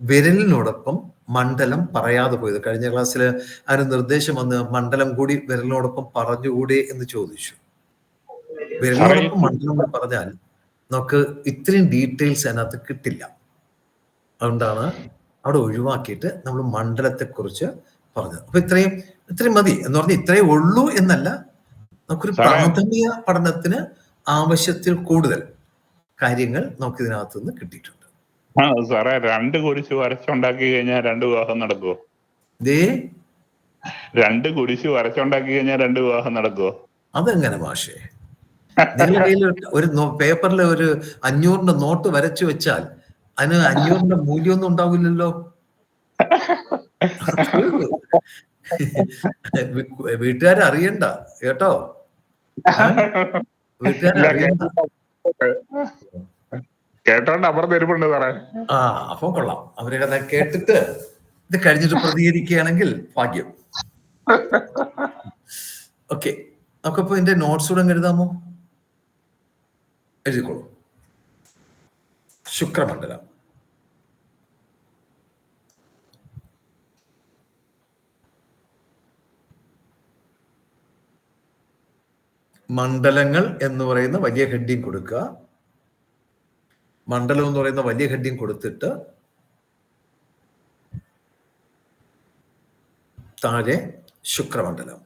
വിരലിനോടൊപ്പം മണ്ഡലം പറയാതെ പോയത്. കഴിഞ്ഞ ക്ലാസ്സിൽ അതിന് നിർദ്ദേശം വന്ന് മണ്ഡലം കൂടി വിരലിനോടൊപ്പം പറഞ്ഞുകൂടെ എന്ന് ചോദിച്ചു. വിരലിനോടൊപ്പം മണ്ഡലം കൂടി പറഞ്ഞാൽ നമുക്ക് ഇത്രയും ഡീറ്റെയിൽസ് അതിനകത്ത് കിട്ടില്ല. അതുകൊണ്ടാണ് അവിടെ ഒഴിവാക്കിയിട്ട് നമ്മൾ മണ്ഡലത്തെ കുറിച്ച് പറഞ്ഞത്. അപ്പൊ ഇത്രയും മതി എന്ന് പറഞ്ഞാൽ ഇത്രയേ ഉള്ളൂ എന്നല്ല, നമുക്കൊരു പ്രാഥമിക പഠനത്തിന് ആവശ്യത്തിൽ കൂടുതൽ കാര്യങ്ങൾ നമുക്ക് ഇതിനകത്ത് നിന്ന് കിട്ടിയിട്ടുണ്ട്. സാറേ, 2 കുരിശ് വരച്ചുണ്ടാക്കി കഴിഞ്ഞാൽ 2 വിവാഹം നടക്കുവോ? 2 കുരിശ് വരച്ചുണ്ടാക്കി കഴിഞ്ഞാൽ 2 വിവാഹം നടക്കുവോ? അതെങ്ങനെ മാഷേ? നിങ്ങളുടെ കയ്യിൽ ഒരു പേപ്പറിൽ ഒരു 500 നോട്ട് വരച്ചു വെച്ചാൽ അതിന് 500 മൂല്യമൊന്നും ഉണ്ടാവില്ലല്ലോ. വീട്ടുകാരെ അറിയണ്ട കേട്ടോ, വീട്ടുകാരെ അറിയണ്ട. കേട്ടോണ്ട് അപ്പുറത്ത് ഇരിപ്പുണ്ട് സാറേ. അപ്പൊ കൊള്ളാം. അവരെ കേട്ടിട്ട് ഇത് കഴിഞ്ഞിട്ട് പ്രതികരിക്കുകയാണെങ്കിൽ ഭാഗ്യം. ഓക്കെ, നമുക്കിപ്പോ ഇതിന്റെ നോട്ട്സ് കൂടെ എഴുതാമോ? എഴുതിക്കോളൂ. ശുക്രമണ്ഡലം. മണ്ഡലങ്ങൾ എന്ന് പറയുന്ന വലിയ ഹെഡിങ് കൊടുക്കുക. മണ്ഡലം എന്ന് പറയുന്ന വലിയ ഹെഡിങ് കൊടുത്തിട്ട് താഴെ ശുക്രമണ്ഡലം.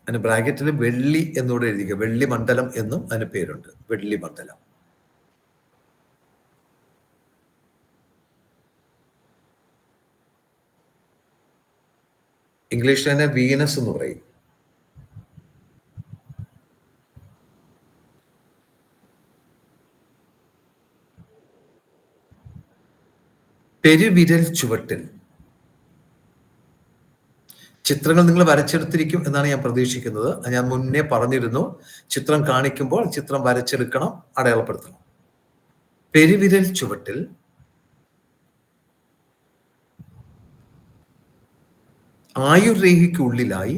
അതിന് ബ്രാക്കറ്റിൽ വെള്ളി എന്നൂടെ എഴുതിക്കുക. വെള്ളി മണ്ഡലം എന്നും അതിന് പേരുണ്ട്, വെള്ളി മണ്ഡലം. ഇംഗ്ലീഷിൽ തന്നെ വീനസ് എന്ന് പറയും. പെരുവിരൽ ചുവട്ടിൽ ചിത്രങ്ങൾ നിങ്ങൾ വരച്ചെടുത്തിരിക്കും എന്നാണ് ഞാൻ പ്രതീക്ഷിക്കുന്നത്. ഞാൻ മുന്നേ പറഞ്ഞിരുന്നു, ചിത്രം കാണിക്കുമ്പോൾ ചിത്രം വരച്ചെടുക്കണം, അടയാളപ്പെടുത്തണം. പെരുവിരൽ ചുവട്ടിൽ ആയുർരേഖയ്ക്കുള്ളിലായി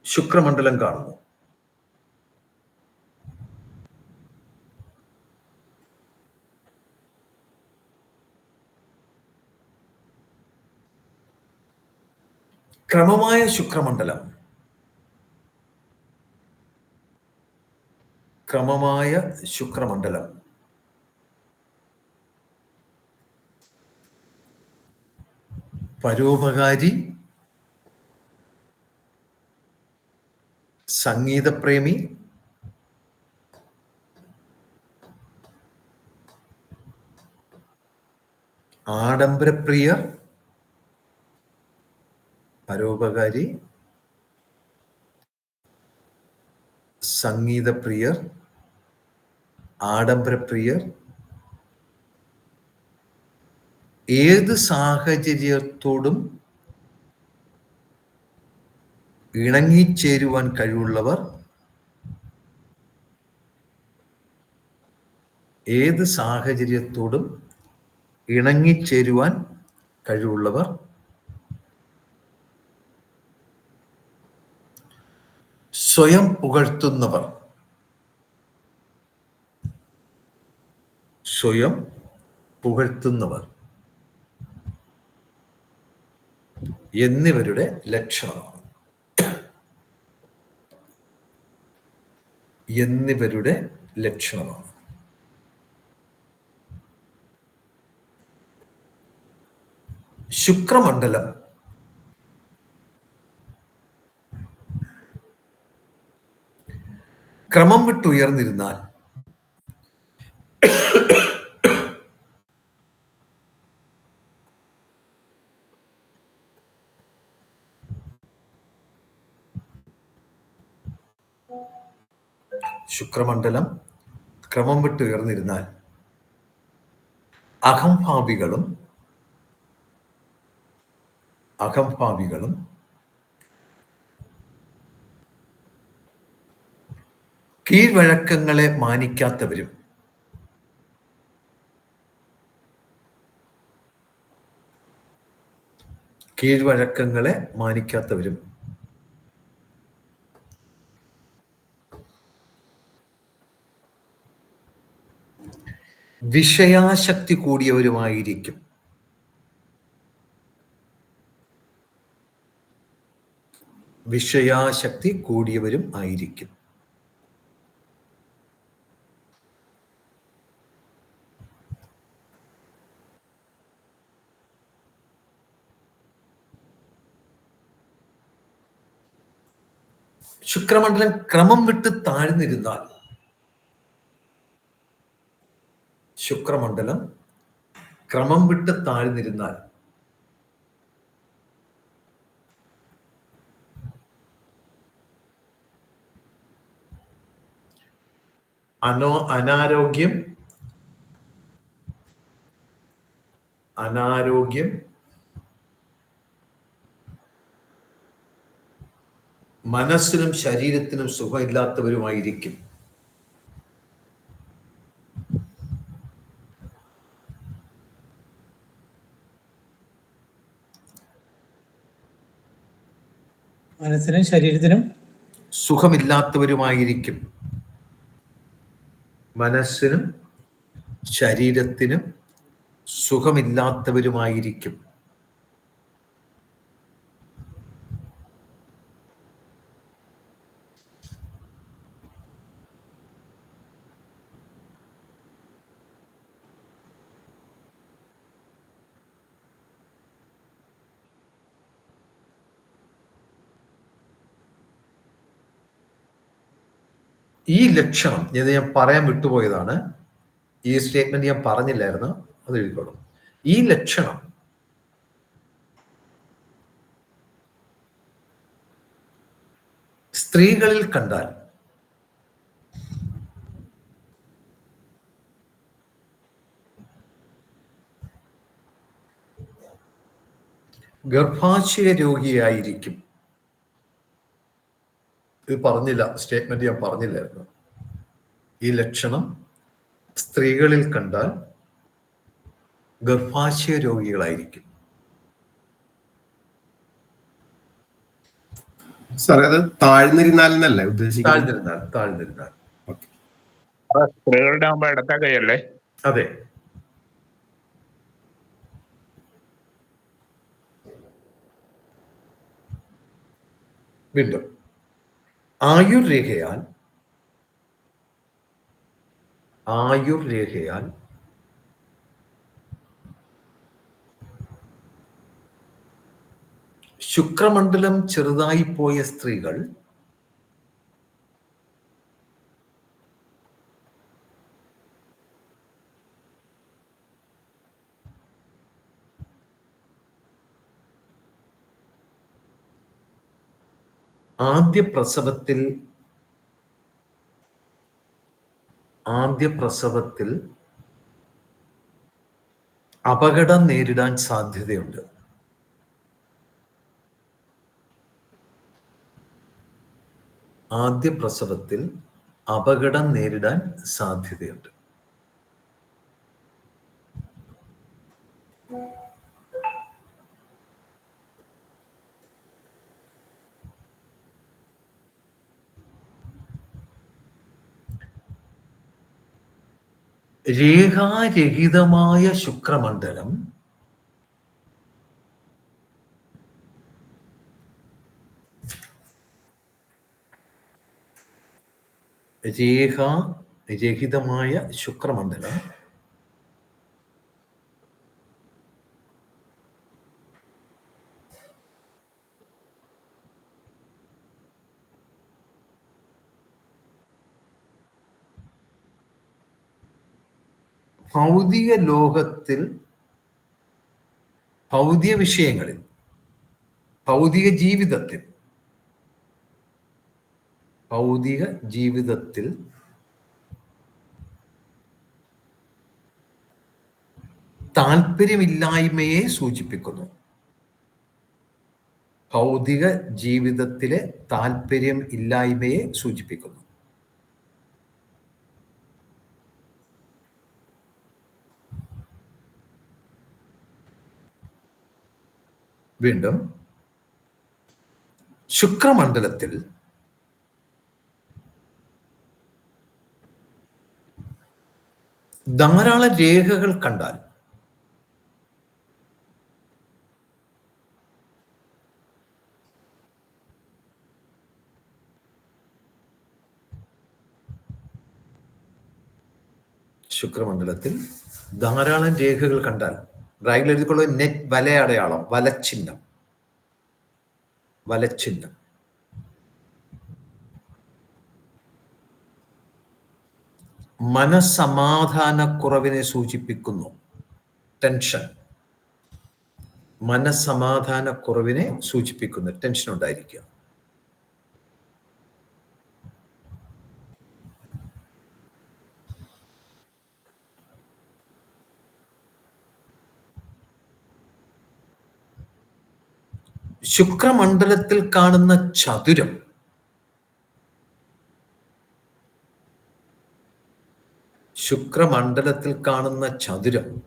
ശുക്രമണ്ഡലം കാണുന്നു. ക്രമമായ ശുക്രമണ്ഡലം, ക്രമമായ ശുക്രമണ്ഡലം പരോപകാരി, സംഗീതപ്രേമി, ആഡംബരപ്രിയർ, പരോപകാരി, സംഗീതപ്രിയർ, ആഡംബരപ്രിയർ, ഏത് സാഹചര്യത്തോടും ഇണങ്ങിച്ചേരുവാൻ കഴിവുള്ളവർ, ഏത് സാഹചര്യത്തോടും ഇണങ്ങിച്ചേരുവാൻ കഴിവുള്ളവർ, സ്വയം പുകഴ്ത്തുന്നവർ, സ്വയം പുകഴ്ത്തുന്നവർ എന്നിവരുടെ ലക്ഷണമാണ്. എന്നിവരുടെ ലക്ഷണമാണ്. ശുക്രമണ്ഡലം ക്രമം വിട്ടുയർന്നിരുന്നാൽ ശുക്രമണ്ഡലം ക്രമം വിട്ടുയർന്നിരുന്നാൽ അഹംഭാവികളും കീഴ്വഴക്കങ്ങളെ മാനിക്കാത്തവരും വിഷയാസക്തി കൂടിയവരുമായിരിക്കും. വിഷയാസക്തി കൂടിയവരും ആയിരിക്കും. ശുക്രമണ്ഡലം ക്രമം വിട്ട് താഴ്ന്നിരുന്നാൽ അനാരോഗ്യം, മനസ്സിനും ശരീരത്തിനും സുഖമില്ലാത്തവരുമായിരിക്കും. മനസ്സിനും ശരീരത്തിനും സുഖമില്ലാത്തവരുമായിരിക്കും. മനസ്സിനും ശരീരത്തിനും സുഖമില്ലാത്തവരുമായിരിക്കും. ഈ ലക്ഷണം ഞാൻ പറയാൻ വിട്ടുപോയതാണ്. ഈ സ്റ്റേറ്റ്മെന്റ് ഞാൻ പറഞ്ഞില്ലായിരുന്നു, അത് എഴുതിക്കോളും. ഈ ലക്ഷണം സ്ത്രീകളിൽ കണ്ടാൽ ഗർഭാശയ രോഗിയായിരിക്കും. ഇത് പറഞ്ഞില്ല, സ്റ്റേറ്റ്മെന്റ് ഞാൻ പറഞ്ഞില്ലായിരുന്നു. ഈ ലക്ഷണം സ്ത്രീകളിൽ കണ്ടാൽ ഗർഭാശയ രോഗികളായിരിക്കും. സാറേ അത് താഴ്ന്നിരുന്നാലെന്നല്ലേ ഉദ്ദേശിക്കുന്നത്? താഴ്ന്നിരുന്നാൽ. സ്ത്രീകളുടെ ആകുമ്പോ ഇടത്തെ കൈയല്ലേ? അതെ. വീണ്ടും ആയുർരേഖയാൽ ശുക്രമണ്ഡലം ചെറുതായി പോയ സ്ത്രീകൾ ആദ്യ പ്രസവത്തിൽ അപകടം നേരിടാൻ സാധ്യതയുണ്ട്. രേഖാരഹിതമായ ശുക്രമണ്ഡലം ഭൗതിക ലോകത്തിൽ, ഭൗതിക വിഷയങ്ങളിൽ, ഭൗതിക ജീവിതത്തിൽ താല്പര്യമില്ലായ്മയെ സൂചിപ്പിക്കുന്നു. ഭൗതിക ജീവിതത്തിലെ താല്പര്യം ഇല്ലായ്മയെ സൂചിപ്പിക്കുന്നു. വീണ്ടും ശുക്രമണ്ഡലത്തിൽ ധാരാളം രേഖകൾ കണ്ടാൽ ബ്രാക്കറ്റിൽ എഴുതിക്കൊള്ളുക, നെറ്റ് വലയടയാളം, വലച്ചിഹ്നം. മനസ്സമാധാനക്കുറവിനെ സൂചിപ്പിക്കുന്നു. ടെൻഷൻ ഉണ്ടായിരിക്കുക. ശുക്രമണ്ഡലത്തിൽ കാണുന്ന ചതുരം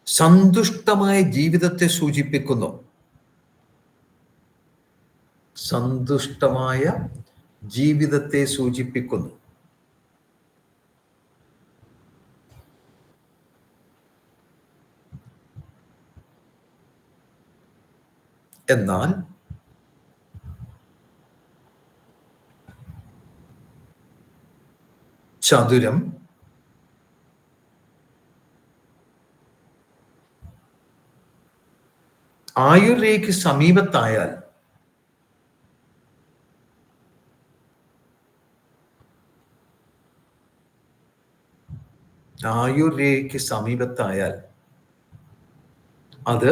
സന്തുഷ്ടമായ ജീവിതത്തെ സൂചിപ്പിക്കുന്നു. എന്നാൽ ചതുരം ആയുർരേഖയ്ക്ക് സമീപത്തായാൽ അത്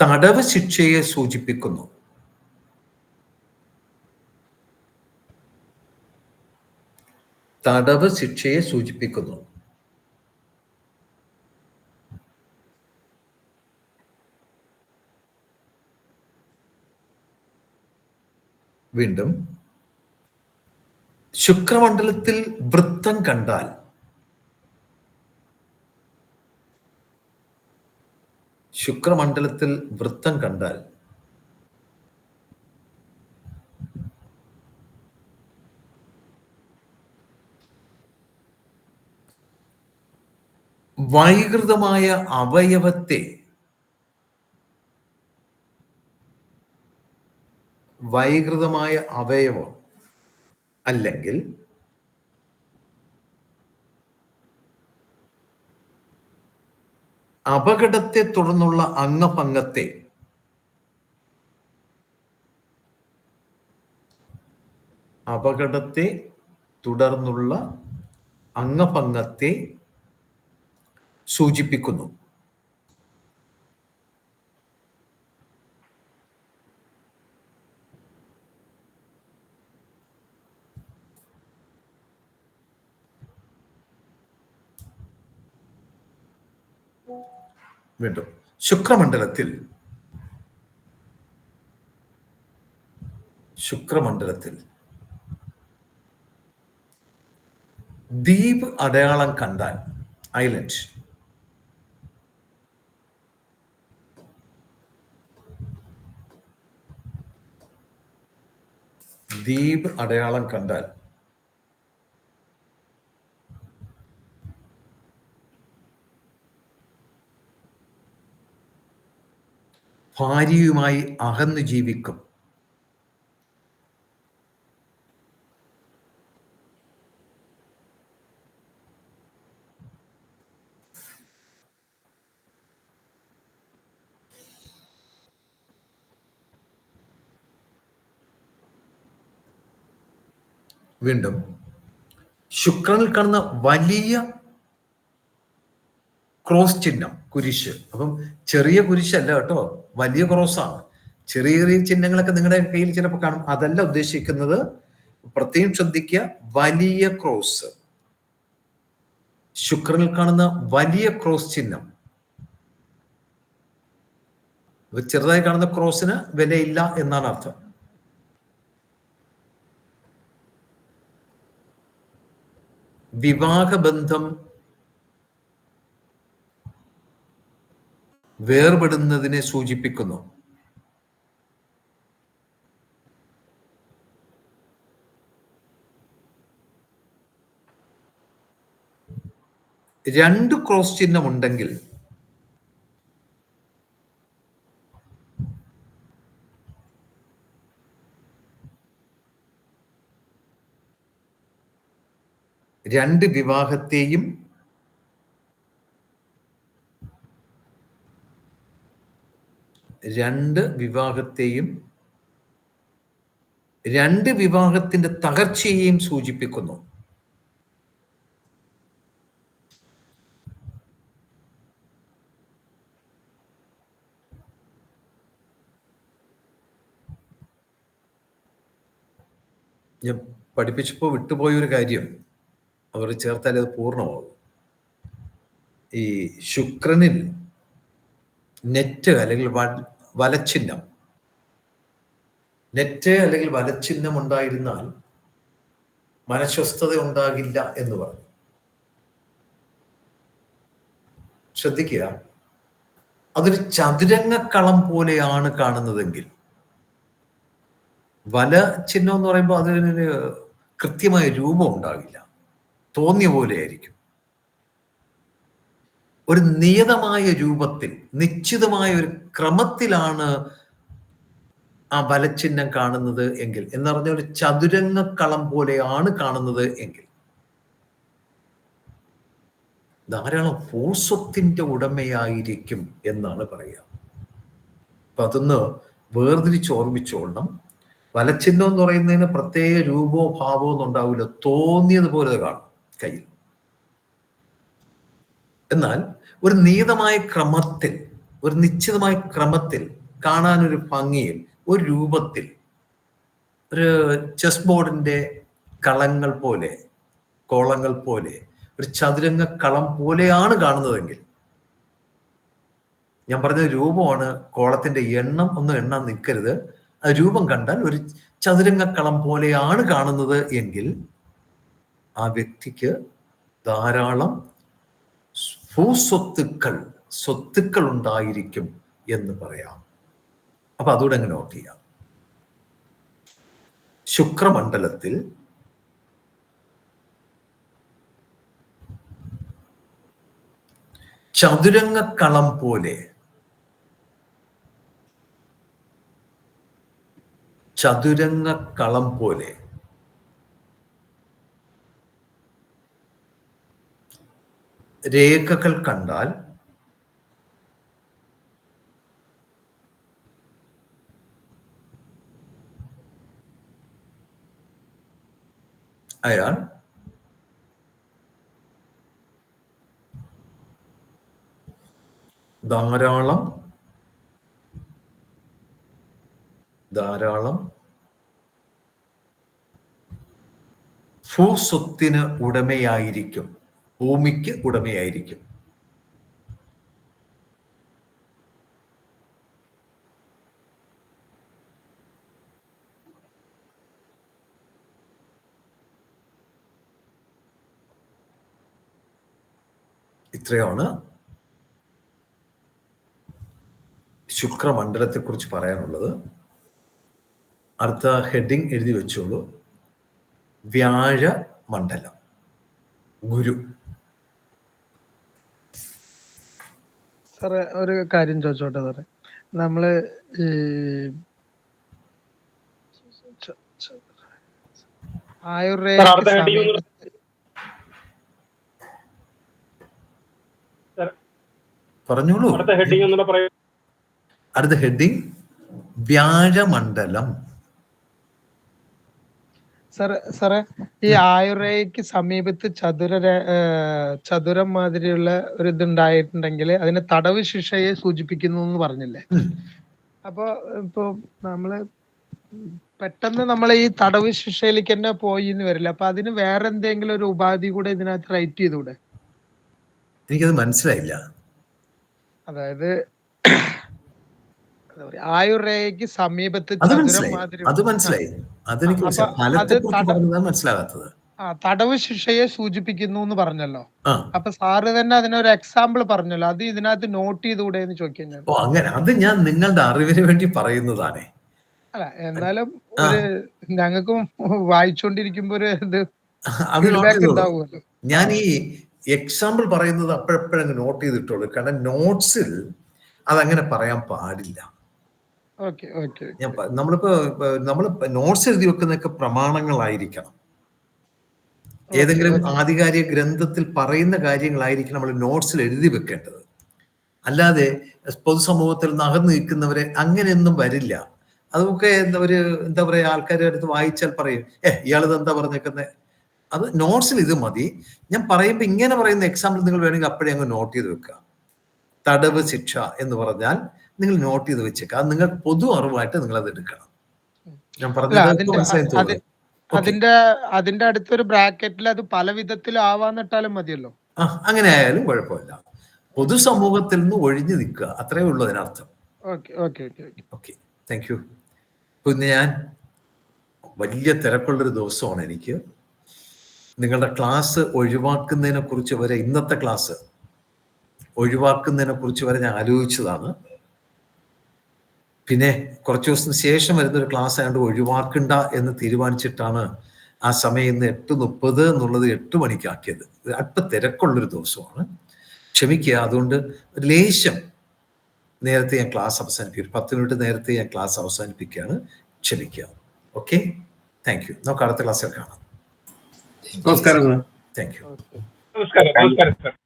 തടവ് ശിക്ഷയെ സൂചിപ്പിക്കുന്നു. തടവ് ശിക്ഷയെ സൂചിപ്പിക്കുന്നു. വീണ്ടും ശുക്രമണ്ഡലത്തിൽ വൃത്തം കണ്ടാൽ വൈകൃതമായ അവയവത്തെ അവയവം അല്ലെങ്കിൽ അപകടത്തെ തുടർന്നുള്ള അംഗഭംഗത്തെ സൂചിപ്പിക്കുന്നു. വീണ്ടും ശുക്രമണ്ഡലത്തിൽ ദ്വീപ് അടയാളം കണ്ടാൽ, ഐലൻഡ്, ദ്വീപ് അടയാളം കണ്ടാൽ ഭാര്യയുമായി അകന്നു ജീവിക്കും. വീണ്ടും ശുക്രനിൽ കാണുന്ന വലിയ ക്രോസ് ചിഹ്നം, കുരിശ്. അപ്പം ചെറിയ കുരിശല്ല കേട്ടോ, വലിയ ക്രോസാണ്. ചെറിയ ചെറിയ ചിഹ്നങ്ങളൊക്കെ നിങ്ങളുടെ കയ്യിൽ ചിലപ്പോൾ കാണും. അതല്ല ഉദ്ദേശിക്കുന്നത്, പ്രത്യേകം ശ്രദ്ധിക്കുക. വലിയ ക്രോസ്, ശുക്രനിൽ കാണുന്ന വലിയ ക്രോസ് ചിഹ്നം. ചെറുതായി കാണുന്ന ക്രോസിന് വിലയില്ല എന്നാണ് അർത്ഥം. വിവാഹബന്ധം വേർപെടുന്നതിനെ സൂചിപ്പിക്കുന്നു. രണ്ട് ക്രോസ് ചിഹ്നം ഉണ്ടെങ്കിൽ രണ്ട് വിവാഹത്തെയും രണ്ട് വിവാഹത്തിന്റെ തകർച്ചയെയും സൂചിപ്പിക്കുന്നു. ഞാൻ പഠിപ്പിച്ചപ്പോൾ വിട്ടുപോയൊരു കാര്യം അവർ ചേർത്താൽ അത് പൂർണ്ണമാകും. ഈ ശുക്രനിൽ നെറ്റ് അല്ലെങ്കിൽ വലച്ചിഹ്നം, ഉണ്ടായിരുന്നാൽ മനഃസ്വസ്ഥത ഉണ്ടാകില്ല എന്ന് പറഞ്ഞു. ശ്രദ്ധിക്കുക, അതൊരു ചതുരംഗക്കളം പോലെയാണ് കാണുന്നതെങ്കിൽ, വല ചിഹ്നം എന്ന് പറയുമ്പോൾ അതിനൊരു കൃത്യമായ രൂപം ഉണ്ടാകില്ല, തോന്നിയ പോലെ ആയിരിക്കും. ഒരു നിയതമായ രൂപത്തിൽ, നിശ്ചിതമായ ഒരു ക്രമത്തിലാണ് ആ വലച്ചിഹ്നം കാണുന്നത് എങ്കിൽ, എന്ന് പറഞ്ഞ ഒരു ചതുരംഗക്കളം പോലെയാണ് കാണുന്നത് എങ്കിൽ, ധാരാളം ഭൂസ്വത്തിന്റെ ഉടമയായിരിക്കും എന്നാണ് പറയുക. അപ്പൊ അതൊന്ന് വേർതിരിച്ച് ഓർമ്മിച്ചോളണം. വലച്ചിഹ്നം എന്ന് പറയുന്നതിന് പ്രത്യേക രൂപമോ ഭാവമോ ഒന്നും ഉണ്ടാവില്ല, തോന്നിയതുപോലെ കാണും കയ്യിൽ. എന്നാൽ ഒരു നിയതമായ ക്രമത്തിൽ, ഒരു നിശ്ചിതമായ ക്രമത്തിൽ, കാണാനൊരു ഭംഗിയിൽ, ഒരു രൂപത്തിൽ, ഒരു ചെസ് ബോർഡിന്റെ കളങ്ങൾ പോലെ കോളങ്ങൾ പോലെ, ഒരു ചതുരംഗ കളം പോലെയാണ് കാണുന്നതെങ്കിൽ, ഞാൻ പറഞ്ഞ രൂപമാണ്, കോളത്തിന്റെ എണ്ണം ഒന്നും എണ്ണാൻ നിൽക്കരുത്. ആ രൂപം കണ്ടാൽ ഒരു ചതുരംഗ കളം പോലെയാണ് കാണുന്നത് എങ്കിൽ ആ വ്യക്തിക്ക് ധാരാളം സ്വത്തുക്കൾ ഉണ്ടായിരിക്കും എന്ന് പറയാം. അപ്പൊ അതുകൂടെ അങ്ങ് നോട്ട് ചെയ്യാം. ശുക്രമണ്ഡലത്തിൽ ചതുരംഗക്കളം പോലെ രേഖകൾ കണ്ടാൽ അയാൾ ധാരാളം ഭൂസ്വത്തിന് ഉടമയായിരിക്കും, ഭൂമിക്ക് ഉടമയായിരിക്കും. ഇത്രയാണ് ശുക്രമണ്ഡലത്തെ കുറിച്ച് പറയാനുള്ളത്. അടുത്ത ഹെഡിങ് എഴുതി വെച്ചോളൂ. വ്യാഴമണ്ഡലം, ഗുരു. സാറേ ഒരു കാര്യം ചോദിച്ചോട്ടെ സാറേ, നമ്മള് ഈ പറഞ്ഞോളൂ. അടുത്ത ഹെഡിങ് വ്യാഴമണ്ഡലം. സാറേ ഈ ആയുർവേദയ്ക്ക് സമീപത്ത് ചതുരം മാതിരിയുള്ള ഒരു ഇതുണ്ടായിട്ടുണ്ടെങ്കിൽ അതിന് തടവ് ശിക്ഷയെ സൂചിപ്പിക്കുന്നു എന്ന് പറഞ്ഞില്ലേ? അപ്പൊ ഇപ്പൊ നമ്മള് പെട്ടെന്ന് നമ്മൾ ഈ തടവ് ശിക്ഷയിലേക്ക് തന്നെ പോയി എന്ന് വരില്ല. അപ്പൊ അതിന് വേറെ എന്തെങ്കിലും ഒരു ഉപാധി കൂടെ ഇതിനകത്ത് റൈറ്റ് ചെയ്തൂടെ? എനിക്കത് മനസ്സിലായില്ല. അതായത് ആയുർരേഖയ്ക്ക് സമീപത്ത് അത് മനസ്സിലായി. അതെനിക്ക് മനസ്സിലാകാത്തത് തടവ് ശിക്ഷയെ സൂചിപ്പിക്കുന്നു എന്ന് പറഞ്ഞല്ലോ. അപ്പൊ സാറ് തന്നെ അതിനൊരു എക്സാമ്പിൾ പറഞ്ഞല്ലോ, അത് ഇതിനകത്ത് നോട്ട് ചെയ്തുകൂടെ എന്ന് ചോദിക്കാൻ. ഓ അങ്ങനെ, അത് ഞാൻ നിങ്ങളുടെ അറിവിന് വേണ്ടി പറയുന്നതാണ്. അല്ല എന്നാലും ഒരു ഞങ്ങൾക്കും വായിച്ചോണ്ടിരിക്കുമ്പോ ഒരു ഇത് ഉണ്ടാവുമല്ലോ. ഞാൻ ഈ എക്സാമ്പിൾ പറയുന്നത് അപ്പോഴെപ്പോഴങ്ങ് നോട്ട് ചെയ്തിട്ടുള്ളൂ. കാരണം നോട്ട്സിൽ അതങ്ങനെ പറയാൻ പാടില്ല. നമ്മൾ നോട്ട്സ് എഴുതി വെക്കുന്നതൊക്കെ പ്രമാണങ്ങളായിരിക്കണം. ഏതെങ്കിലും ആധികാരിക ഗ്രന്ഥത്തിൽ പറയുന്ന കാര്യങ്ങളായിരിക്കും നമ്മൾ നോട്ട്സിൽ എഴുതി വെക്കേണ്ടത്. അല്ലാതെ പൊതുസമൂഹത്തിൽ നകർന്നു നിൽക്കുന്നവരെ അങ്ങനെയൊന്നും വരില്ല. അതൊക്കെ എന്താ പറയാ, ആൾക്കാരുടെ അടുത്ത് വായിച്ചാൽ പറയും, ഇയാളിത് എന്താ പറഞ്ഞേക്കുന്നത്. അത് നോട്ട്സിൽ ഇത് മതി. ഞാൻ പറയുമ്പോൾ ഇങ്ങനെ പറയുന്ന എക്സാമ്പിൾ നിങ്ങൾ വേണമെങ്കിൽ അപ്പോഴേ അങ്ങ് നോട്ട് ചെയ്ത് വെക്കുക. തടവ് ശിക്ഷ എന്ന് പറഞ്ഞാൽ നിങ്ങൾ നോട്ട് ചെയ്ത് വെച്ചേക്കുക. അത് നിങ്ങൾക്ക് പൊതു അറിവായിട്ട് നിങ്ങൾ അത് എടുക്കണം. ഞാൻ പറഞ്ഞത് അതിന്റെ അടുത്തൊരു ബ്രാക്കറ്റിൽ അത് പല വിധത്തിലാവാന്നിട്ടാലും മതിയല്ലോ. അങ്ങനെ ആയാലും കുഴപ്പമില്ല. പൊതുസമൂഹത്തിൽ നിന്ന് ഒഴിഞ്ഞു നിൽക്കുക, അത്രേ ഉള്ളൂ അതിനർത്ഥം. Okay, thank you. പിന്നെ ഞാൻ വലിയ തിരക്കുള്ളൊരു ദിവസമാണ് എനിക്ക്. നിങ്ങളുടെ ക്ലാസ് ഒഴിവാക്കുന്നതിനെ കുറിച്ച് വരെ, ഇന്നത്തെ ക്ലാസ് ഒഴിവാക്കുന്നതിനെ കുറിച്ച് വരെ ഞാൻ ആലോചിച്ചതാണ്. പിന്നെ കുറച്ച് ദിവസത്തിന് ശേഷം വരുന്നൊരു ക്ലാസ് ആയതുകൊണ്ട് ഒഴിവാക്കണ്ട എന്ന് തീരുമാനിച്ചിട്ടാണ് ആ സമയം ഇന്ന് 8:30 എന്നുള്ളത് 8 മണിക്കാക്കിയത്. അല്പം തിരക്കുള്ളൊരു ദിവസമാണ്, ക്ഷമിക്കുക. അതുകൊണ്ട് ലേശം നേരത്തെ ഞാൻ ക്ലാസ് അവസാനിപ്പിക്കും. 10 മിനിറ്റ് നേരത്തെ ഞാൻ ക്ലാസ് അവസാനിപ്പിക്കുകയാണ്, ക്ഷമിക്കുക. Okay, thank you. നമുക്ക് അടുത്ത ക്ലാസ്സിൽ കാണാം. നമസ്കാരം. Thank you. നമസ്കാരം.